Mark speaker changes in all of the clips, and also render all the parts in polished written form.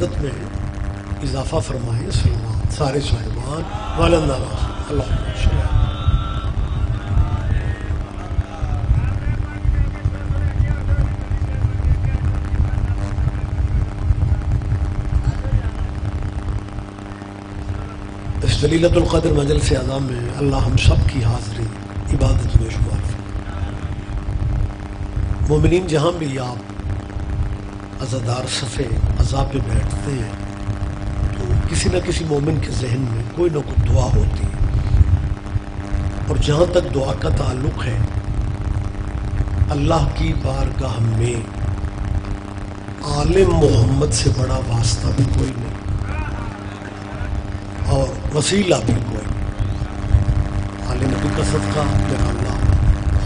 Speaker 1: عبادت میں اضافہ فرمائیں. سلامات سارے صاحبان والنا اللہ اس جلیلۃ القدر مجلس اعظم میں اللہ ہم سب کی حاضری عبادت میں شمار فرمائے. مومنین جہاں بھی آپ عزادار صفے عزا پہ بیٹھتے ہیں تو کسی نہ کسی مومن کے ذہن میں کوئی نہ کوئی دعا ہوتی ہے، اور جہاں تک دعا کا تعلق ہے اللہ کی بارگاہ میں آل محمد سے بڑا واسطہ بھی کوئی نہیں اور وسیلہ بھی کوئی نہیں. آل نبی کا صدقہ میرا اللہ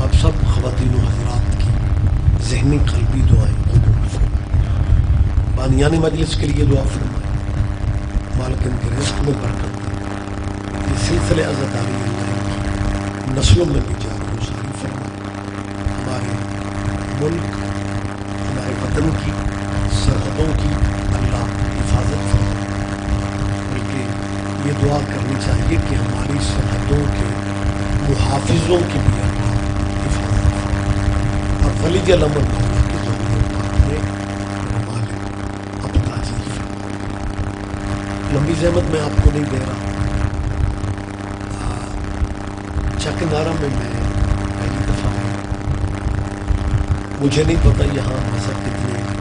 Speaker 1: آپ سب خواتین و حضرات کی ذہنی قلبی دعائیں قبول فرمائے. بانیان مجلس کے لیے دعا فرمائے، مالکن کے رزق میں برکت دے. یہ سلسلے عزاداری اللہ کی نسلوں میں بھی جاری و ساری فرمائے. ہمارے ملک ہمارے وطن کی سرحدوں کی اللہ حفاظت فرمائے. بلکہ یہ دعا کرنی چاہیے کہ ہماری سرحدوں کے محافظوں کی بھی اللہ حفاظت فرمائے، اور ولی الامر اللہ کے ذریعے مالک اب تاجیل فرمائے. لمبی زحمت میں آپ کو نہیں دے رہا. چکنارا میں پہلی دفعہ مجھے نہیں پتا یہاں مذہب کتنے ہیں،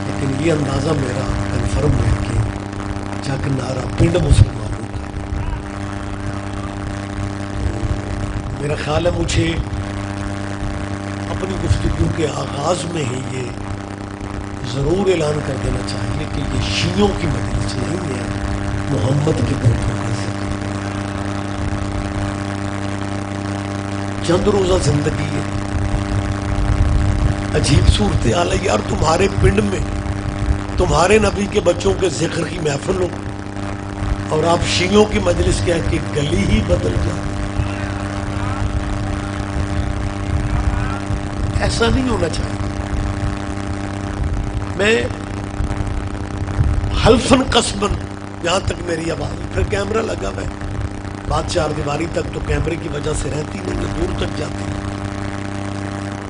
Speaker 1: لیکن یہ اندازہ میرا کنفرم ہے کہ چکنارا پنڈ مسلمانوں کا. میرا خیال ہے مجھے اپنی گفتگو کے آغاز میں ہی یہ ضرور اعلان کر دینا چاہیے کہ یہ شیعوں کی مجلس نہیں ہے، محمد کے بیٹوں کا ذکر. چند روزہ زندگی ہے، عجیب صورتحال ہے یار. تمہارے پنڈ میں تمہارے نبی کے بچوں کے ذکر کی محفل ہو اور آپ شیعوں کی مجلس کہہ کے گلی ہی بدل جائے. ایسا نہیں ہونا چاہیے. میں حلفن قسمن یہاں تک میری آواز، پھر کیمرہ لگا ہے، بات چار دیواری تک تو کیمرے کی وجہ سے رہتی نہیں ہے، دور تک جاتی.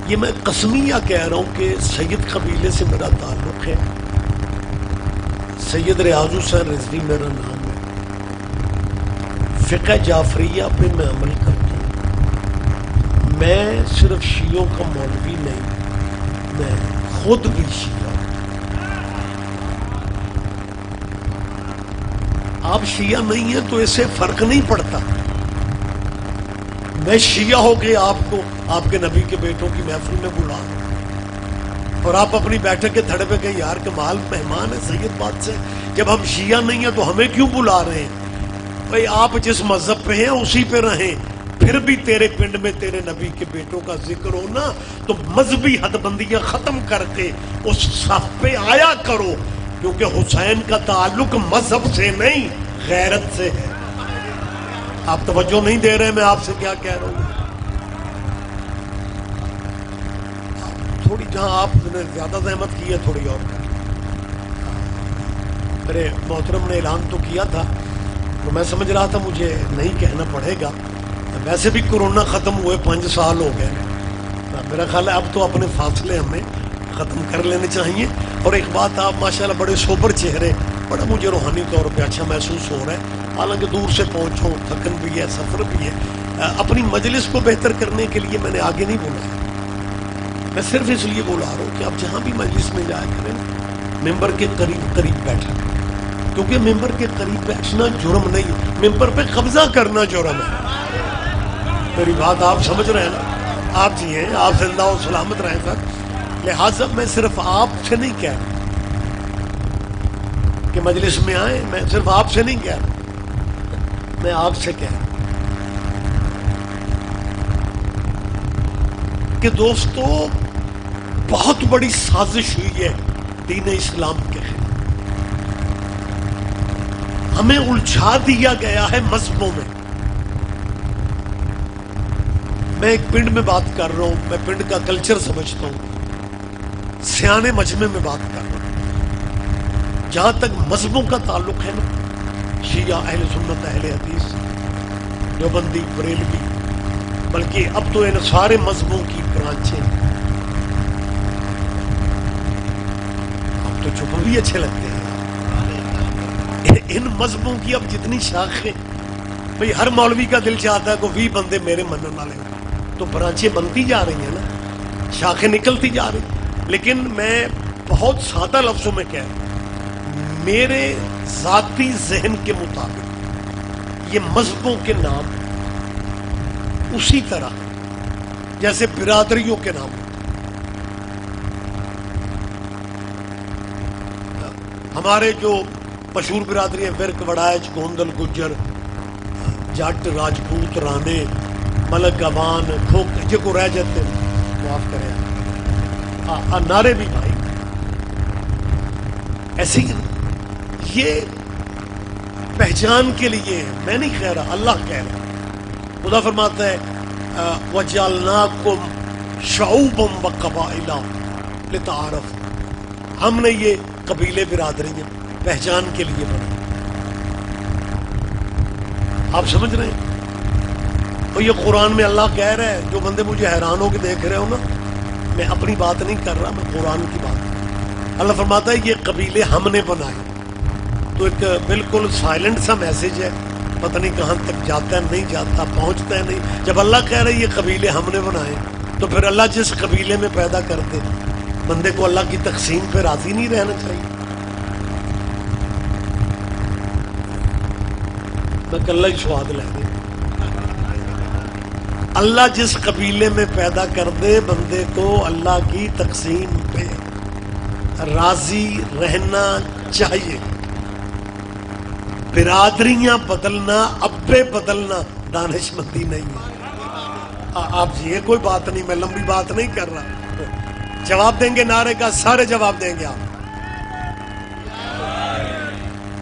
Speaker 1: یہ میں قسمیہ کہہ رہا ہوں کہ سید قبیلے سے میرا تعلق ہے. سید ریاض حسین رضوی میرا نام ہے. فقہ جعفریہ پہ میں عمل کرتا ہوں. میں صرف شیعوں کا مولوی نہیں، میں خود بھی شیعہ ہوں. آپ شیعہ نہیں ہیں تو اسے فرق نہیں پڑتا. میں شیعہ ہو کے آپ کو آپ کے نبی کے بیٹوں کی محفل میں بلا رہا ہوں، اور آپ اپنی بیٹھک کے تھڑے پہ کہیں یار کمال مہمان ہے سید بات سے، جب ہم شیعہ نہیں ہیں تو ہمیں کیوں بلا رہے ہیں؟ بھائی آپ جس مذہب پہ ہیں اسی پہ رہیں. پھر بھی تیرے پنڈ میں تیرے نبی کے بیٹوں کا ذکر ہونا تو مذہبی حد بندیاں ختم کر کے اس صف پہ آیا کرو، کیونکہ حسین کا تعلق مذہب سے نہیں غیرت سے ہے. آپ توجہ نہیں دے رہے میں آپ سے کیا کہہ رہا ہوں. تھوڑی جہاں آپ نے زیادہ زحمت کی ہے تھوڑی اور کر. میرے محترم نے اعلان تو کیا تھا تو میں سمجھ رہا تھا مجھے نہیں کہنا پڑے گا. ویسے بھی کورونا ختم ہوئے 5 سال ہو گئے. میرا خیال ہے اب تو اپنے فاصلے ہمیں ختم کر لینے چاہیے. اور ایک بات، آپ ماشاءاللہ بڑے سوبر چہرے، بڑا مجھے روحانی طور پہ اچھا محسوس ہو رہا ہے. حالانکہ دور سے پہنچو، تھکن بھی ہے، سفر بھی ہے. اپنی مجلس کو بہتر کرنے کے لیے میں نے آگے نہیں بولا، میں صرف اس لیے بولا رہا ہوں کہ آپ جہاں بھی مجلس میں جایا کریں ممبر کے قریب قریب بیٹھا کریں، کیونکہ ممبر کے قریب بیٹھنا جرم نہیں، ممبر پہ قبضہ کرنا جرم ہے. میری بات آپ سمجھ رہے ہیں نا؟ آپ جی ہیں، آپ زندہ و سلامت رہیں سر. لہٰذا میں صرف آپ سے نہیں کہہ رہا کہ مجلس میں آئیں، میں صرف آپ سے نہیں کہہ رہا، میں آپ سے کہہ رہا کہ دوستو بہت بڑی سازش ہوئی ہے دین اسلام کے خلاف. ہمیں الجھا دیا گیا ہے مذہبوں میں. میں ایک پنڈ میں بات کر رہا ہوں، میں پنڈ کا کلچر سمجھتا ہوں. سیانے مجمع میں بات کر رہا ہوں. جہاں تک مذہبوں کا تعلق ہے نا، شیعہ، اہل سنت، اہل حدیث، دیوبندی، بریلوی، بلکہ اب تو ان سارے مذہبوں کی برانچیں، اب تو چپ بھی اچھے لگتے ہیں ان مذہبوں کی اب جتنی شاخیں، بھئی ہر مولوی کا دل چاہتا ہے کہ 20 بندے میرے مننے والے ہیں، تو برانچیں بنتی جا رہی ہیں نا، شاخیں نکلتی جا رہی. لیکن میں بہت سادہ لفظوں میں کہہ رہا ہوں، میرے ذاتی ذہن کے مطابق یہ مذہبوں کے نام اسی طرح جیسے برادریوں کے نام. ہمارے جو مشہور برادری ہیں، ورک، وڑائچ، گوندل، گجر، جٹ، راجپوت، رانے، ملک، گوان، کھوک، جو کو رہ جاتے ہیں معاف کریں، نعرے بھی بھائی ایسے ہی. یہ پہچان کے لیے میں نہیں کہہ رہا، اللہ کہہ رہا. خدا فرماتا ہے وَجَعَلْنَاكُمْ شُعُوبًا وَقَبَائِلًا لِتَعَارَفُوا، ہم نے یہ قبیلے برادریاں پہچان کے لیے بنا. آپ سمجھ رہے ہیں؟ اور یہ قرآن میں اللہ کہہ رہا ہے. جو بندے مجھے حیران ہو کے دیکھ رہے ہو نا، میں اپنی بات نہیں کر رہا، میں قرآن کی بات. اللہ فرماتا ہے یہ قبیلے ہم نے بنائے. تو ایک بالکل سائلنٹ سا میسج ہے، پتہ نہیں کہاں تک جاتا ہے، نہیں جاتا، پہنچتا ہے نہیں. جب اللہ کہہ رہا ہے یہ قبیلے ہم نے بنائے، تو پھر اللہ جس قبیلے میں پیدا کرتے بندے کو اللہ کی تقسیم پہ راضی نہیں رہنا چاہیے. میں کل ہی سواد لے دے، اللہ جس قبیلے میں پیدا کر دے بندے کو اللہ کی تقسیم پہ راضی رہنا چاہیے. برادریاں بدلنا، ابے بدلنا دانش مندی نہیں ہے. آپ جی یہ کوئی بات نہیں، میں لمبی بات نہیں کر رہا. جواب دیں گے نعرے کا، سارے جواب دیں گے آپ.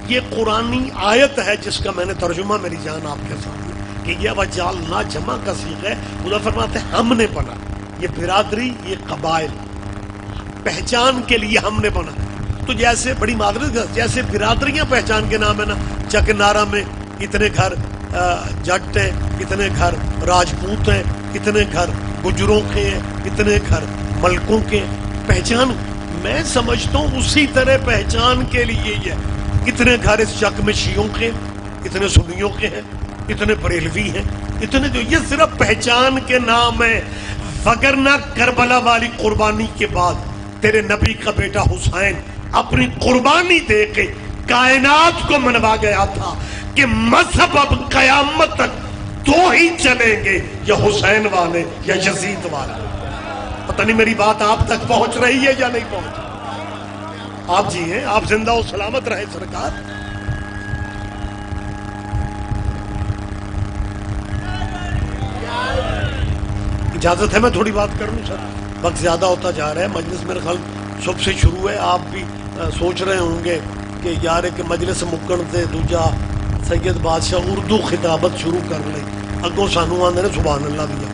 Speaker 1: یہ قرآنی آیت ہے جس کا میں نے ترجمہ میری جان آپ کے سامنے کہ یہ وجعلنا جمع کا صیغہ ہے. خدا فرماتے ہیں ہم نے بنا. یہ برادری، یہ قبائل پہچان کے لیے ہم نے بنا. تو جیسے بڑی معذرت، جیسے برادریاں پہچان کے نام ہے نا، چک نارا میں اتنے گھر جٹ ہیں، اتنے گھر راجپوت ہیں، اتنے گھر گجروں کے ہیں، اتنے گھر ملکوں کے. پہچان میں سمجھتا ہوں اسی طرح پہچان کے لیے یہ اتنے گھر اس چک میں شیعوں کے، اتنے سنیوں کے ہیں، اتنے بریلوی ہیں، اتنے جو، یہ صرف پہچان کے نام ہے. وگرنہ کربلا والی قربانی کے بعد تیرے نبی کا بیٹا حسین اپنی قربانی دے کے کائنات کو منوا گیا تھا کہ مذہب اب قیامت تک دو ہی چلیں گے، یا حسین والے یا یزید والے. پتہ نہیں میری بات آپ تک پہنچ رہی ہے یا نہیں پہنچ. آپ جی ہیں، آپ زندہ و سلامت رہے سرکار. اجازت ہے میں تھوڑی بات کر لوں سر؟ وقت زیادہ ہوتا جا رہا ہے، مجلس میرے خیال صبح سے شروع ہے. آپ بھی سوچ رہے ہوں گے کہ یار کہ مجلس مکن سے دوجا سید بادشاہ اردو خطابت شروع کر لیں، اگوں سانو آندے نے سبحان اللہ بھی.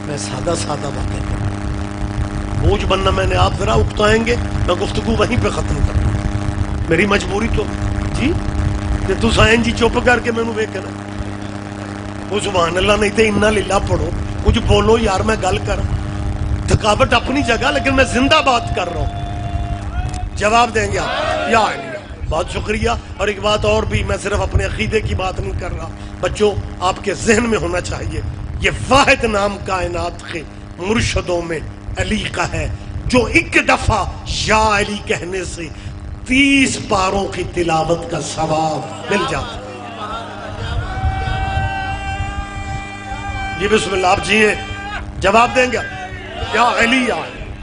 Speaker 1: میں سادہ سادہ باتیں کروں، بوجھ بننا میں نے آپ ذرا اکتائیں گے، میں گفتگو وہیں پہ ختم کروں. میری مجبوری تو جی کہ تو سائن جی چپ کر کے مینوں ویکھنا، وہ سبحان اللہ نہیں تے انا للہ پڑھو، کچھ بولو یار، میں گل کر. تھکاوٹ اپنی جگہ، لیکن میں زندہ بات کر رہا ہوں. جواب دیں گے آپ؟ یا بہت شکریہ. اور ایک بات اور بھی، میں صرف اپنے عقیدے کی بات نہیں کر رہا بچوں، آپ کے ذہن میں ہونا چاہیے یہ واحد نام کائنات کے مرشدوں میں علی کا ہے جو ایک دفعہ یا علی کہنے سے 30 پاروں کی تلاوت کا ثواب مل جاتا. جی بسم اللہ. آپ جی ہیں، جواب دیں گے؟ یا علی یا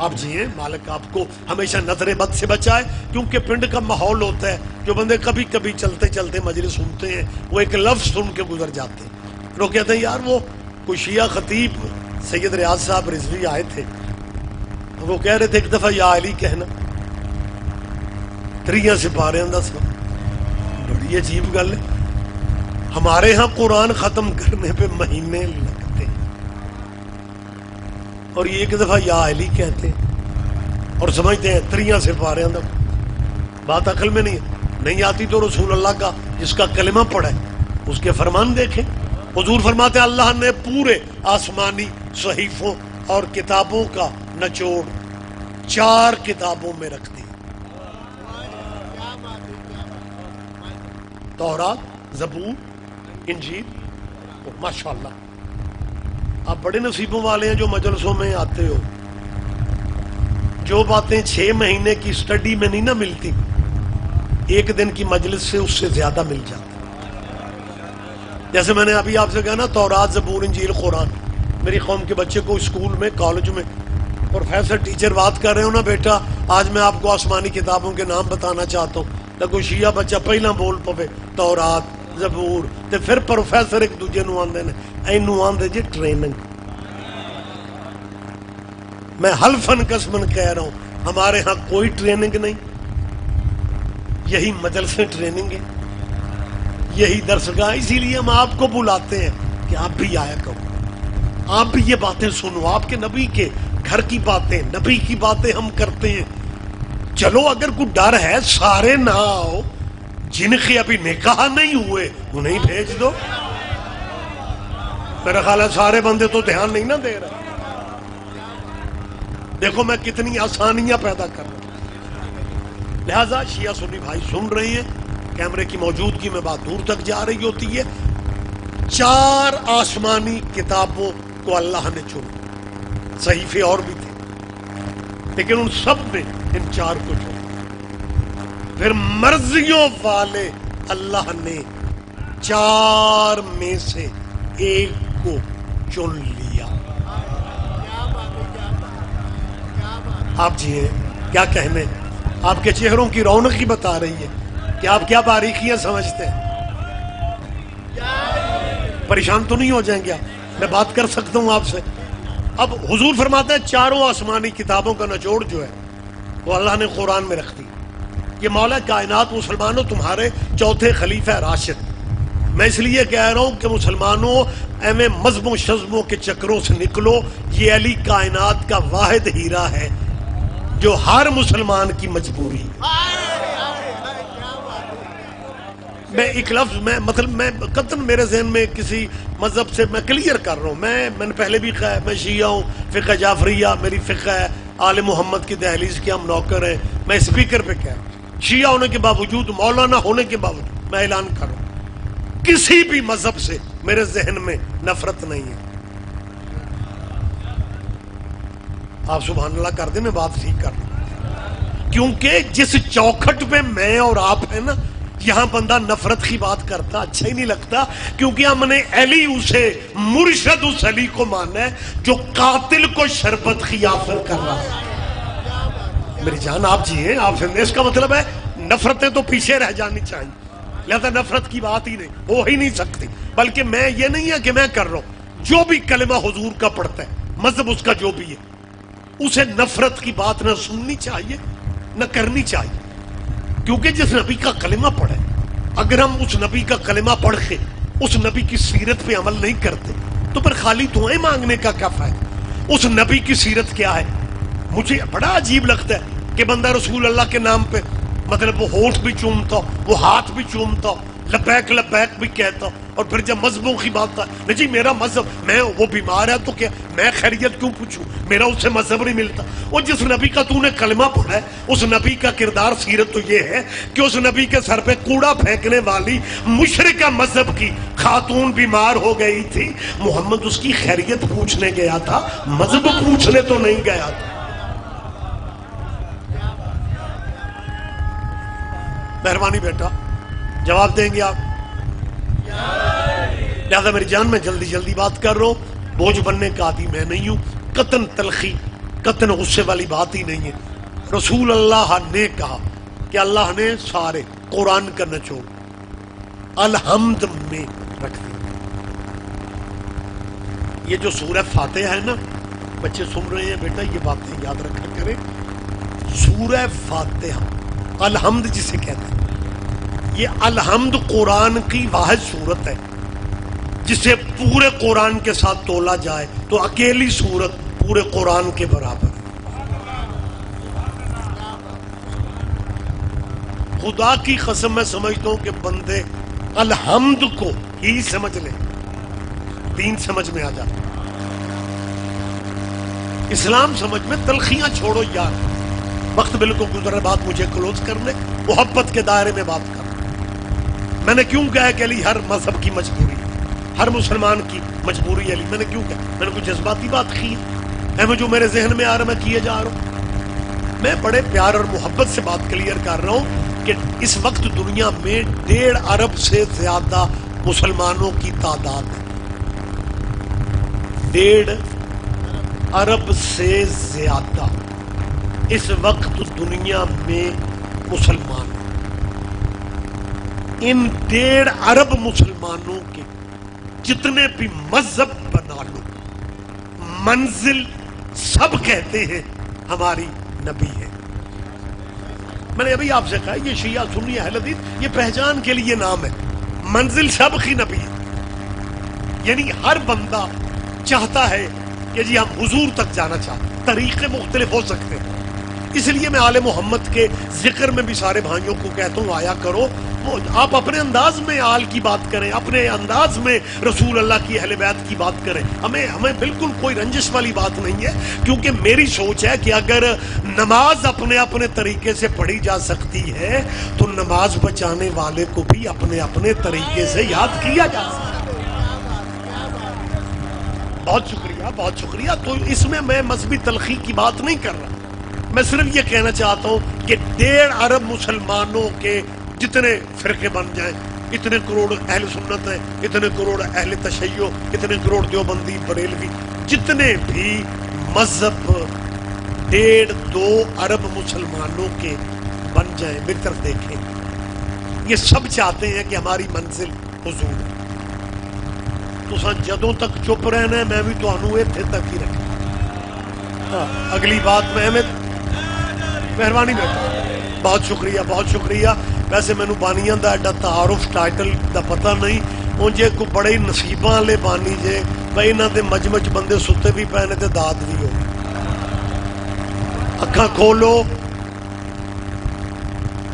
Speaker 1: آپ جی ہیں. مالک آپ کو ہمیشہ نظر بد سے بچائے، کیونکہ پنڈ کا ماحول ہوتا ہے، جو بندے کبھی کبھی چلتے چلتے مجلس سنتے ہیں وہ ایک لفظ سن کے گزر جاتے ہیں. لوگ کہتے ہیں یار وہ کوئی شیعہ خطیب سید ریاض صاحب رضوی آئے تھے، وہ کہہ رہے تھے ایک دفعہ یا علی کہنا 3 سپارے اندر سب. بڑی عجیب گل ہے. ہمارے ہاں قرآن ختم کرنے پہ مہینے لگتے ہیں اور یہ ایک دفعہ یا علی کہتے ہیں. اور سمجھتے ہیں تریاں سے پارے اندر. بات عقل میں نہیں آتی تو رسول اللہ کا جس کا کلمہ پڑھے اس کے فرمان دیکھیں. حضور فرماتے ہیں اللہ نے پورے آسمانی صحیفوں اور کتابوں کا نچوڑ 4 کتابوں میں رکھ دی. تورات، زبور، انجیل. ماشاءاللہ آپ بڑے نصیبوں والے ہیں جو مجلسوں میں آتے ہو. جو باتیں 6 مہینے کی سٹڈی میں نہیں نہ ملتی، 1 دن کی مجلس سے اس سے زیادہ مل جاتی. جیسے میں نے ابھی آپ سے کہا نا تورات، زبور، انجیل، قرآن. میری قوم کے بچے کو اسکول میں، کالج میں پروفیسر ٹیچر بات کر رہے ہو نا، بیٹا آج میں آپ کو آسمانی کتابوں کے نام بتانا چاہتا ہوں. کوئی شیعہ بچہ پہلا بول پوے تورات، زبور، تے پھر پروفیسر ایک دوجے نو آندے نے اینو آندے جی ٹریننگ. میں حلفاً قسماً کہہ رہا ہوں ہمارے ہاں کوئی ٹریننگ نہیں. یہی مجلسیں ٹریننگ ہے، یہی درسگاہ. اسی لیے ہم آپ کو بلاتے ہیں کہ آپ بھی آیا کرو، آپ بھی یہ باتیں سنو. آپ کے نبی کے گھر کی باتیں، نبی کی باتیں ہم کرتے ہیں. چلو اگر کوئی ڈر ہے سارے نہ آؤ، جن کے ابھی نکاح نہیں ہوئے انہیں بھیج دو. میرا خیال ہے سارے بندے تو دھیان نہیں نہ دے رہے. دیکھو میں کتنی آسانیاں پیدا کر رہا ہوں. لہذا شیعہ سنی بھائی سن رہے ہیں، کیمرے کی موجودگی میں بات دور تک جا رہی ہوتی ہے. 4 آسمانی کتابوں کو اللہ نے چنا. صحیفے اور بھی تھے لیکن ان سب نے ان 4 کو چنا. پھر مرضیوں والے اللہ نے 4 میں سے 1 کو چن لیا. آپ جی ہیں کیا کہنے، آپ کے چہروں کی رونق ہی بتا رہی ہے کہ آپ کیا باریکیاں سمجھتے ہیں. پریشان تو نہیں ہو جائیں گے آپ؟ میں بات کر سکتا ہوں آپ سے. اب حضور فرماتے ہیں 4 آسمانی کتابوں کا نچوڑ جو ہے وہ اللہ نے قرآن میں رکھ دی. یہ مولا کائنات مسلمانوں تمہارے 4تھے خلیفہ راشد. میں اس لیے کہہ رہا ہوں کہ مسلمانوں ایویں مذہبوں شذبوں کے چکروں سے نکلو. یہ علی کائنات کا واحد ہیرا ہے جو ہر مسلمان کی مجبوری. میں ایک لفظ میں قطن میرے ذہن میں کسی مذہب سے میں کلیئر کر رہا ہوں. میں نے پہلے بھی کہا میں شیعہ ہوں، فقہ جعفریہ میری فقہ ہے، آل محمد کی دہلیز کے ہم نوکر ہیں. میں اسپیکر پہ کہہ رہا ہوں، شیعہ ہونے کے باوجود، مولانا ہونے کے باوجود میں اعلان کر رہا ہوں کسی بھی مذہب سے میرے ذہن میں نفرت نہیں ہے. آپ سبحان اللہ کر دیں، میں بات ٹھیک کر رہا ہوں. کیونکہ جس چوکھٹ پہ میں اور آپ ہیں نا، یہاں بندہ نفرت کی بات کرتا اچھا ہی نہیں لگتا. کیونکہ ہم نے علی اسے مرشد اس علی کو مانا ہے جو قاتل کو شربت کی آفر کر رہا ہے. میری جان آپ جی ہیں، آپ سے اس کا مطلب ہے نفرتیں تو پیچھے رہ جانی چاہیے. لہذا نفرت کی بات ہی نہیں ہو ہی نہیں سکتی. بلکہ میں یہ نہیں ہے کہ میں کر رہا ہوں، جو بھی کلمہ حضور کا پڑھتا ہے، مذہب اس کا جو بھی ہے، اسے نفرت کی بات نہ سننی چاہیے نہ کرنی چاہیے. کیونکہ جس نبی کا کلمہ پڑھے، اگر ہم اس نبی کا کلمہ پڑھ کے اس نبی کی سیرت پہ عمل نہیں کرتے تو پھر خالی دعائیں مانگنے کا کیا فائدہ؟ اس نبی کی سیرت کیا ہے؟ مجھے بڑا عجیب لگتا ہے کہ بندہ رسول اللہ کے نام پہ مطلب وہ ہونٹ بھی چومتا، وہ ہاتھ بھی چومتا، لبیک لبیک بھی کہتا، اور پھر جب مذہبوں کی بات ہے جی میرا مذہب، میں وہ بیمار ہے تو کیا میں خیریت کیوں پوچھوں، میرا اس سے مذہب نہیں ملتا. وہ جس نبی کا تو نے کلمہ پڑھا ہے اس نبی کا کردار سیرت تو یہ ہے کہ اس نبی کے سر پہ کوڑا پھینکنے والی مشرکہ مذہب کی خاتون بیمار ہو گئی تھی، محمد اس کی خیریت پوچھنے گیا تھا، مذہب پوچھنے تو نہیں گیا تھا. مہربانی بیٹا جواب دیں گے آپ؟ لہذا میری جان میں جلدی جلدی بات کر رہا ہوں، بوجھ بننے کا عادی میں نہیں ہوں. قطن تلخی، قطن غصے والی بات ہی نہیں ہے. رسول اللہ نے کہا کہ اللہ نے سارے قرآن کا نچوڑ الحمد میں رکھ دیا. یہ جو سورہ فاتحہ ہے نا، بچے سن رہے ہیں بیٹا یہ باتیں یاد رکھا کریں. سورہ فاتحہ الحمد جسے کہتے ہیں، یہ الحمد قرآن کی واحد صورت ہے جسے پورے قرآن کے ساتھ تولا جائے تو اکیلی صورت پورے قرآن کے برابر ہے. خدا کی قسم میں سمجھتا ہوں کہ بندے الحمد کو ہی سمجھ لیں، دین سمجھ میں آ جاتا، اسلام سمجھ میں، تلخیاں چھوڑو یار، وقت بالکل گزر رہا، بات مجھے کلوز کرنے، محبت کے دائرے میں بات کرنا۔ میں نے کیوں کہا کہ علی ہر مذہب کی مجبوری، ہر مسلمان کی مجبوری علی؟ میں نے کیوں کہا؟ میں نے کوئی جذباتی بات کی ہے؟ میں جو میرے ذہن میں آ رہا میں کیے جا رہا ہوں؟ میں بڑے پیار اور محبت سے بات کلیئر کر رہا ہوں کہ اس وقت دنیا میں 1.5 ارب سے زیادہ مسلمانوں کی تعداد ہے، 1.5 ارب سے زیادہ اس وقت دنیا میں مسلمان ہیں۔ ان 1.5 ارب مسلمانوں کے جتنے بھی مذہب بنا لو، منزل سب کہتے ہیں ہماری نبی ہے۔ میں نے ابھی آپ سے کہا یہ شیعہ سنی اہل حدیث یہ پہچان کے لیے نام ہے، منزل سب کی نبی ہے۔ یعنی ہر بندہ چاہتا ہے کہ جی ہم حضور تک جانا چاہتے ہیں، طریقے مختلف ہو سکتے ہیں، اس لیے میں آل محمد کے ذکر میں بھی سارے بھائیوں کو کہتا ہوں آیا کرو، آپ اپنے انداز میں آل کی بات کریں، اپنے انداز میں رسول اللہ کی اہل بیت کی بات کریں، ہمیں بالکل کوئی رنجش والی بات نہیں ہے، کیونکہ میری سوچ ہے کہ اگر نماز اپنے اپنے طریقے سے پڑھی جا سکتی ہے تو نماز بچانے والے کو بھی اپنے اپنے طریقے سے یاد کیا جا سکتا ہے۔ بہت شکریہ، بہت شکریہ۔ تو اس میں مذہبی تلخی کی بات نہیں کر رہا، میں صرف یہ کہنا چاہتا ہوں کہ 1.5 ارب مسلمانوں کے جتنے فرقے بن جائیں، اتنے کروڑ اہل سنت ہیں، اتنے کروڑ اہل تشیع، اتنے کروڑ دیوبندی بریلوی، جتنے بھی مذہب 1.5-2 ارب مسلمانوں کے بن جائیں، میری طرف دیکھیں، یہ سب چاہتے ہیں کہ ہماری منزل حضور ہے۔ تو جدوں تک چپ رہنا ہے میں بھی تو اتنے تک ہی رکھنا۔ اگلی بات میں مہربانی بہت شکریہ، بہت شکریہ۔ ویسے مینوں بانیاں دا ایڈا تعارف ٹائٹل دا پتہ نہیں، انجے کو بڑے نصیباں والے بانی جے بھائی انہاں دے مجمع بندے ستے بھی پے نے تے داد بھی ہو۔ اکھاں کھولو،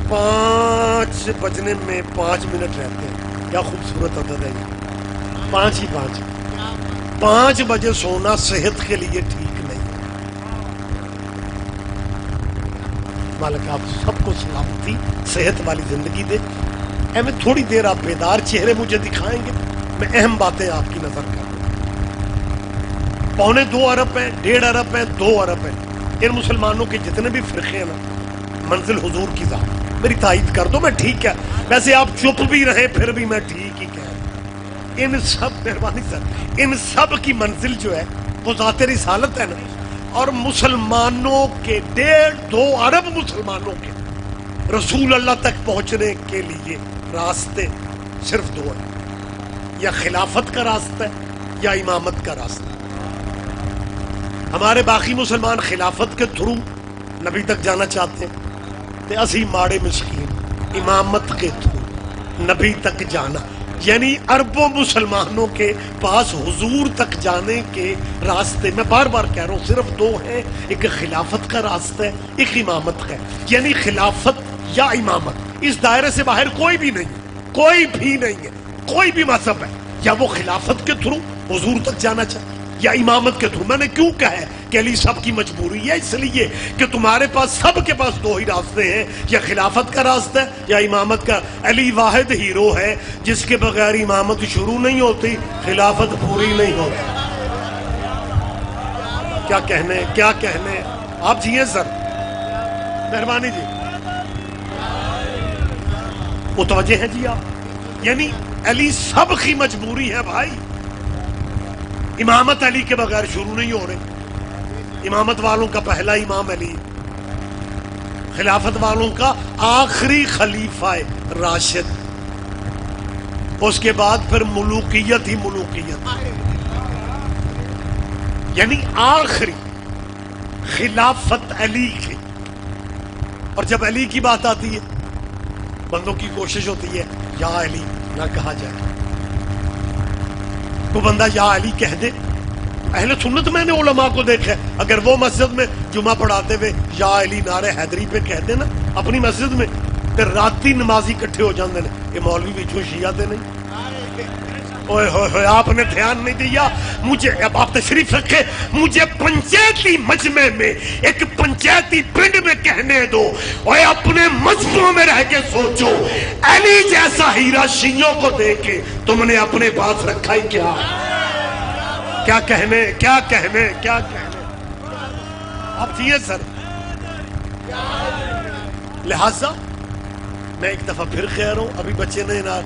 Speaker 1: 5 بجنے میں 5 منٹ رہتے ہیں، کیا خوبصورت عدد ہے یہ، 5 ہی 5 بجے سونا صحت کے لیے ٹھیک نہیں۔ مالک آپ سب کو سلامتی، صحت والی زندگی دے۔ میں تھوڑی دیر آپ بیدار چہرے مجھے دکھائیں گے، میں اہم باتیں آپ کی نظر کر رہا ہوں۔ 1.25 ارب ہیں، 1.5 ارب ہیں، 2 ارب ہیں، ان مسلمانوں کے جتنے بھی فرقے ہیں نا، منزل حضور کی ذات۔ میری تائید کر دو، میں ٹھیک ہے، ویسے آپ چپ بھی رہیں پھر بھی میں ٹھیک ہی کہہ رہا ہوں۔ ان سب مہربانی سر، ان سب کی منزل جو ہے وہ ذات رسالت ہے نا، اور مسلمانوں کے 1.5-2 ارب مسلمانوں کے رسول اللہ تک پہنچنے کے لیے راستے صرف 2 ہیں، یا خلافت کا راستہ ہے یا امامت کا راستہ۔ ہمارے باقی مسلمان خلافت کے تھرو نبی تک جانا چاہتے ہیں، تے اسی ماڑے مسکین امامت کے تھرو نبی تک جانا، یعنی اربوں مسلمانوں کے پاس حضور تک جانے کے راستے میں بار بار کہہ رہا ہوں صرف 2 ہیں، ایک خلافت کا راستہ ہے، ایک امامت کا ہے۔ یعنی خلافت یا امامت، اس دائرے سے باہر کوئی بھی نہیں ہے، کوئی بھی نہیں ہے، کوئی بھی مذہب ہے، یا وہ خلافت کے تھرو حضور تک جانا چاہے یا امامت کے تھرو۔ میں نے کیوں کہا ہے کہ علی سب کی مجبوری ہے؟ اس لیے کہ تمہارے پاس سب کے پاس 2 ہی راستے ہیں، یا خلافت کا راستہ ہے یا امامت کا۔ علی واحد ہیرو ہے جس کے بغیر امامت شروع نہیں ہوتی، خلافت پوری نہیں ہوتی۔ کیا کہنے، کیا کہنے، آپ جیئے سر، مہربانی جی، متوجہ ہیں جی آپ؟ یعنی علی سب کی مجبوری ہے بھائی، امامت علی کے بغیر شروع نہیں ہو رہے۔ امامت والوں کا پہلا امام علی، خلافت والوں کا آخری خلیفہ راشد، اس کے بعد پھر ملوکیت ہی ملوکیت، یعنی آخری خلافت علی کی۔ اور جب علی کی بات آتی ہے بندوں کی کوشش ہوتی ہے یا علی نہ کہا جائے، وہ بندہ یا علی کہہ دے۔ اہل سنت میں نے علماء کو دیکھا ہے، اگر وہ مسجد میں جمعہ پڑھاتے ہوئے یا علی نعرہ حیدری پہ کہتے نا اپنی مسجد میں، تے راتی نمازی کٹھے ہو جاندے نے، یہ مولوی وچوں شیعہ تے نہیں؟ اوئے ہوئے ہوئے، آپ نے دھیان نہیں دیا. مجھے اب آپ تشریف رکھے، مجھے پنچایتی مجمع میں ایک پنچایتی پنڈ میں کہنے دو، اوئے اپنے مذہبوں میں رہ کے سوچو، علی جیسا ہیرا شیعوں کو دے کے تم نے اپنے پاس رکھا ہی کیا؟ کیا کہنے کیا کہنے کیا کہنے. آپ جیے سر. لہذا میں ایک دفعہ پھر کہہ رہا ہوں، ابھی بچے نے نا،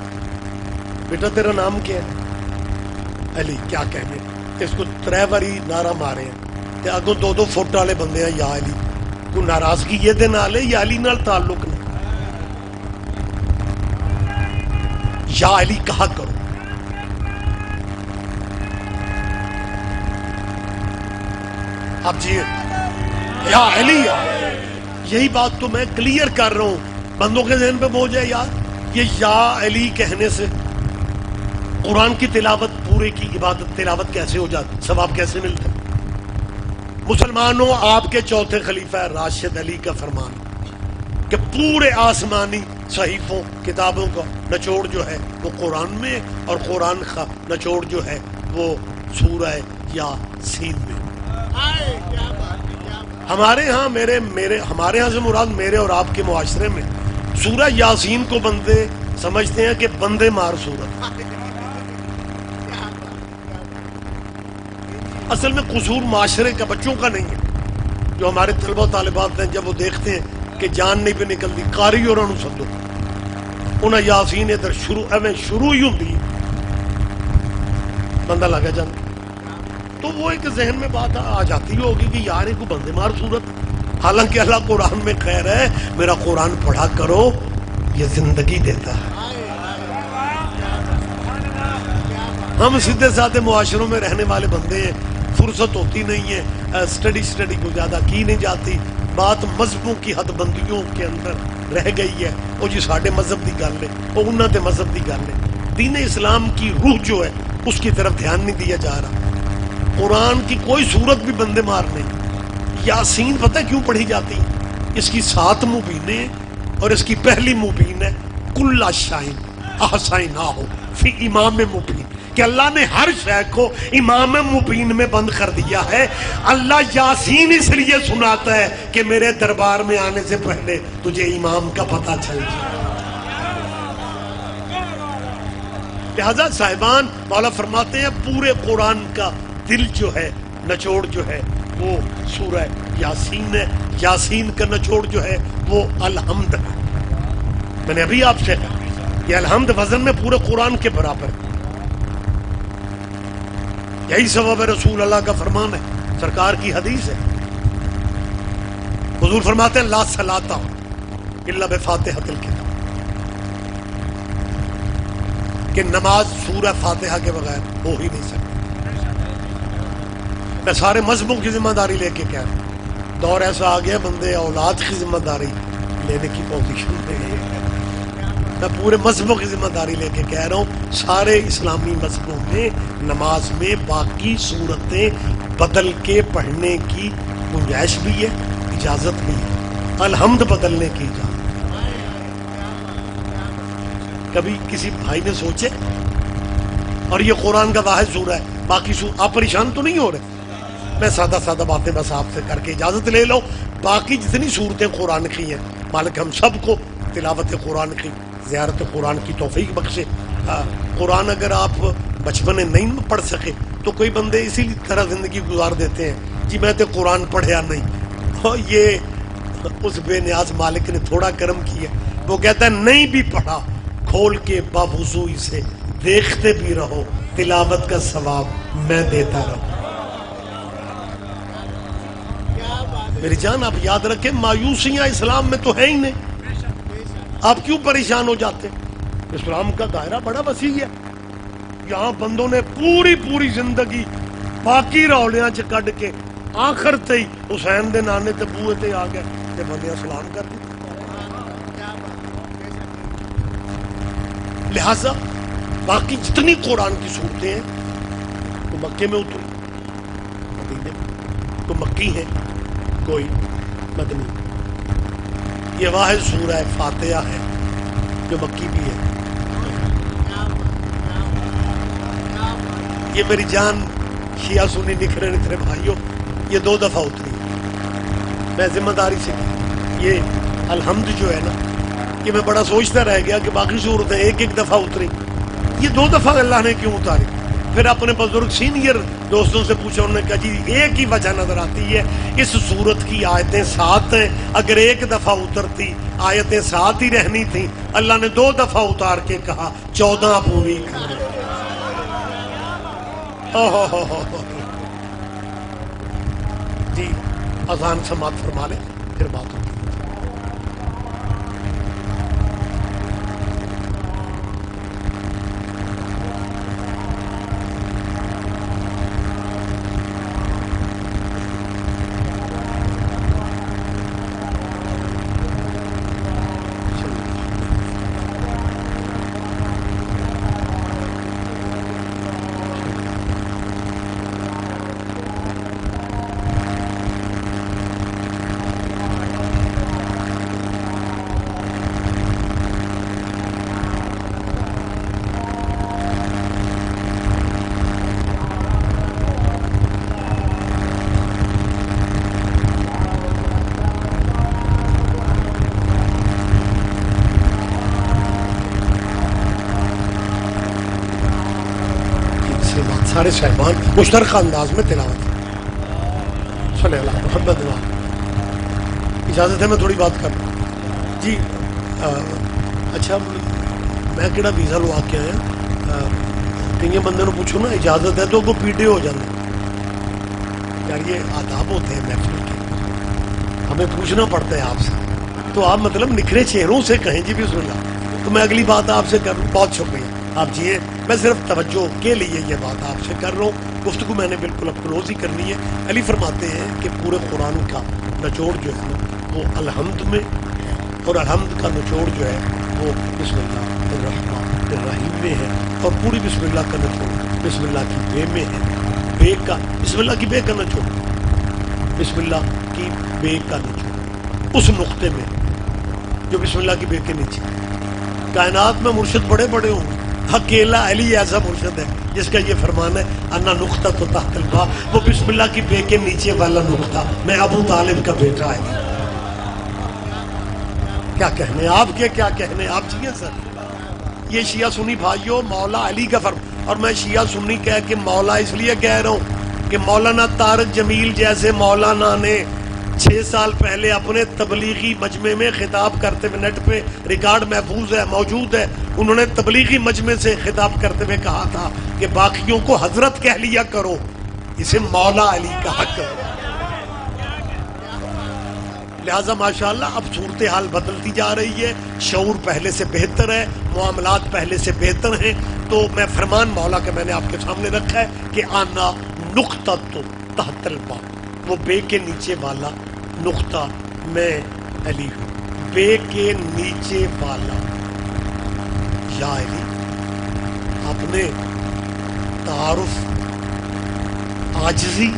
Speaker 1: بیٹا تیرا نام کیا ہے؟ علی. کیا کہنے، اس کو 3 باری نعرہ مارے ہیں تے اگوں 2 فٹ والے بندے ہیں، یا علی. کوئی ناراضگی یہ دے نال ہے یا علی نال تعلق نہیں؟ یا علی کہا کرو. اب جی یا علی، یہی بات تو میں کلیئر کر رہا ہوں، بندوں کے ذہن پہ بوجھ ہے یار یہ یا علی کہنے سے قرآن کی تلاوت پورے کی عبادت تلاوت کیسے ہو جاتی، ثواب کیسے ملتا؟ مسلمانوں، آپ کے چوتھے خلیفہ راشد علی کا فرمان کہ پورے آسمانی صحیفوں کتابوں کا نچوڑ جو ہے وہ قرآن میں ہے، اور قرآن کا نچوڑ جو ہے وہ سورہ یاسین میں. ہمارے ہاں ہمارے ہاں سے مراد میرے اور آپ کے معاشرے میں سورہ یاسین کو بندے سمجھتے ہیں کہ بندے مار سورت. اصل میں قصور معاشرے کا، بچوں کا نہیں ہے. جو ہمارے طلبہ و طالبات ہیں جب وہ دیکھتے ہیں کہ جان نہیں پہ نکلتی، قاری اور انہوں سدو انہیں یاسین ادھر شروع ہی ہوتی بندہ لگا جانا، تو وہ ایک ذہن میں بات آ جاتی ہوگی کہ یار کو بندے مار صورت. حالانکہ اللہ قرآن میں خیر ہے، میرا قرآن پڑھا کرو، یہ زندگی دیتا ہے. ہم سیدھے سادھے معاشروں میں رہنے والے بندے ہیں، فرصت ہوتی نہیں ہے، اسٹڈی کو زیادہ کی نہیں جاتی، بات مذہبوں کی حد بندیوں کے اندر رہ گئی ہے. وہ جی ساڈے مذہب دی گل ہے، وہ انہاں دے مذہب دی گل ہے. دین اسلام کی روح جو ہے اس کی طرف دھیان نہیں دیا جا رہا. قرآن کی کوئی صورت بھی بندے مار نہیں. یاسین پتہ کیوں پڑھی جاتی؟ اس کی 7 مبینیں اور اس کی پہلی مبین ہے کل شاہین احسائنا ہو فی امام مبین، کہ اللہ نے ہر شے کو امام مبین میں بند کر دیا ہے. اللہ یاسین اس لیے سناتا ہے کہ میرے دربار میں آنے سے پہلے تجھے امام کا پتہ چل جائے. لہذا صاحبان مولا فرماتے ہیں پورے قرآن کا دل جو ہے، نچوڑ جو ہے وہ سورہ یاسین ہے. یاسین کا نچوڑ جو ہے وہ الحمد ہے. میں نے ابھی آپ سے کہا کہ الحمد وزن میں پورے قرآن کے برابر ہے. یہی سبب ہے رسول اللہ کا فرمان ہے، سرکار کی حدیث ہے. حضور فرماتے ہیں لا صلاۃ الا بفاتحۃ الکتاب، کہ نماز سورہ فاتحہ کے بغیر ہو ہی نہیں سکتی. میں سارے مذہبوں کی ذمہ داری لے کے کہہ رہا ہوں، دور ایسا آ گیا بندے اولاد کی ذمہ داری لینے کی پوزیشن نہیں ہے. میں پورے مذہبوں کی ذمہ داری لے کے کہہ رہا ہوں، سارے اسلامی مذہبوں میں نماز میں باقی صورتیں بدل کے پڑھنے کی گنجائش بھی ہے، اجازت بھی ہے. الحمد بدلنے کی اجازت. کبھی کسی بھائی نے سوچے، اور یہ قرآن کا واحد سورہ ہے، باقی آپ پریشان تو نہیں ہو رہے؟ میں سادہ باتیں بس آپ سے کر کے اجازت لے لو. باقی جتنی صورتیں قرآن کی ہیں، مالک ہم سب کو تلاوت قرآن کی، زیارت قرآن کی توفیق بخشے. قرآن اگر آپ بچپن میں نہیں پڑھ سکے تو کوئی بندے اسی طرح زندگی گزار دیتے ہیں، جی میں تو قرآن پڑھیا نہیں. اور یہ اس بے نیاز مالک نے تھوڑا کرم کیا، وہ کہتا ہے نہیں بھی پڑھا، کھول کے باوضو اسے دیکھتے بھی رہو، تلاوت کا ثواب میں دیتا رہوں. میری جان آپ یاد رکھیں، مایوسیاں اسلام میں تو ہے ہی نہیں. آپ کیوں پریشان ہو جاتے؟ اسلام کا دائرہ بڑا وسیع ہے. یہاں بندوں نے پوری زندگی باقی رولیاں چ کڈ کے آخر تے حسین دے نانے تے بوئے تے آ گئے تے بندے اسلام کر دی. لہذا باقی جتنی قرآن کی صورتیں ہیں وہ مکے میں اتری، مدینے میں تو مکی ہیں، کوئی مدنی. یہ واحد سورہ فاتحہ ہے جو مکی بھی ہے. یہ میری جان شیعہ سنی نکھرے نکھرے بھائیوں، یہ 2 دفعہ اتری. میں ذمہ داری سے یہ الحمد جو ہے نا، یہ میں بڑا سوچتا رہ گیا کہ باقی صورتیں ایک ایک دفعہ اتری، یہ 2 دفعہ اللہ نے کیوں اتاری. پھر اپنے بزرگ سینئر دوستوں سے پوچھا، انہوں نے کہا جی ایک ہی وجہ نظر آتی ہے، اس صورت کی آیتیں 7 ہیں، اگر ایک دفعہ اترتی آیتیں 7 ہی رہنی تھیں، اللہ نے 2 دفعہ اتار کے کہا 14 پوری کریں. جی اذان سماعت فرما لیں پھر بات ہوگی. سارے صاحبان مشترکہ انداز میں تلاوت صلی اللہ محمد. اجازت ہے میں تھوڑی بات کر جی. اچھا میں کہڑا ویزا لوا کے آیا، کئی بندے نو پوچھو نا اجازت ہے تو وہ پیٹے ہو جاتے. یار یہ آداب ہوتے ہیں محفل کے، ہمیں پوچھنا پڑتا ہے آپ سے، تو آپ مطلب نکھرے چہروں سے کہیں جی بسم اللہ. تو میں اگلی بات آپ سے کروں. بہت شکریہ آپ جی. میں صرف توجہ کے لیے یہ بات آپ سے کر رہا ہوں. گفتگو میں نے بالکل اب کلوز ہی کرنی ہے. علی فرماتے ہیں کہ پورے قرآن کا نچوڑ جو ہے نا وہ الحمد میں، اور الحمد کا نچوڑ جو ہے وہ بسم اللہ الرحمن الرحیم میں ہے، اور پوری بسم اللہ کا نچوڑ بسم اللہ کی بے میں ہے. بے کا بسم اللہ کی بے کا نچوڑ، بسم اللہ کی بے کا نچوڑ اس نقطے میں جو بسم اللہ کی بے کے نیچے. کائنات میں مرشد بڑے بڑے ہوں، اکیلا علی ایسا مرشد ہے جس کا یہ فرمان ہے انا نقطہ تو تحت الباء، وہ بسم اللہ کی بے کے نیچے والا نقطہ. میں ابو طالب کا بیٹا ہے. کیا کہنے آپ کے، کیا کہنے آپ چاہیے سر. یہ شیعہ سنی بھائیوں مولا علی کا فرمان، اور میں شیعہ سنی کہہ کے مولا اس لیے کہہ رہا ہوں کہ مولانا طارق جمیل جیسے مولانا نے 6 سال پہلے اپنے تبلیغی مجمع میں خطاب کرتے ہوئے، نیٹ پہ ریکارڈ محفوظ ہے موجود ہے، انہوں نے تبلیغی مجمع سے خطاب کرتے ہوئے کہا تھا کہ باقیوں کو حضرت کہہ لیا کرو، اسے مولا علی کا حق ہے. لہٰذا ماشاءاللہ اب صورتحال بدلتی جا رہی ہے، شعور پہلے سے بہتر ہے، معاملات پہلے سے بہتر ہیں. تو میں فرمان مولا کے میں نے آپ کے سامنے رکھا ہے کہ آنا نقطہ تو تحت الباء، وہ بے کے نیچے والا نقطہ میں علی ہوں. بے کے نیچے والا یا علی. آپ نے تعارف عاجزی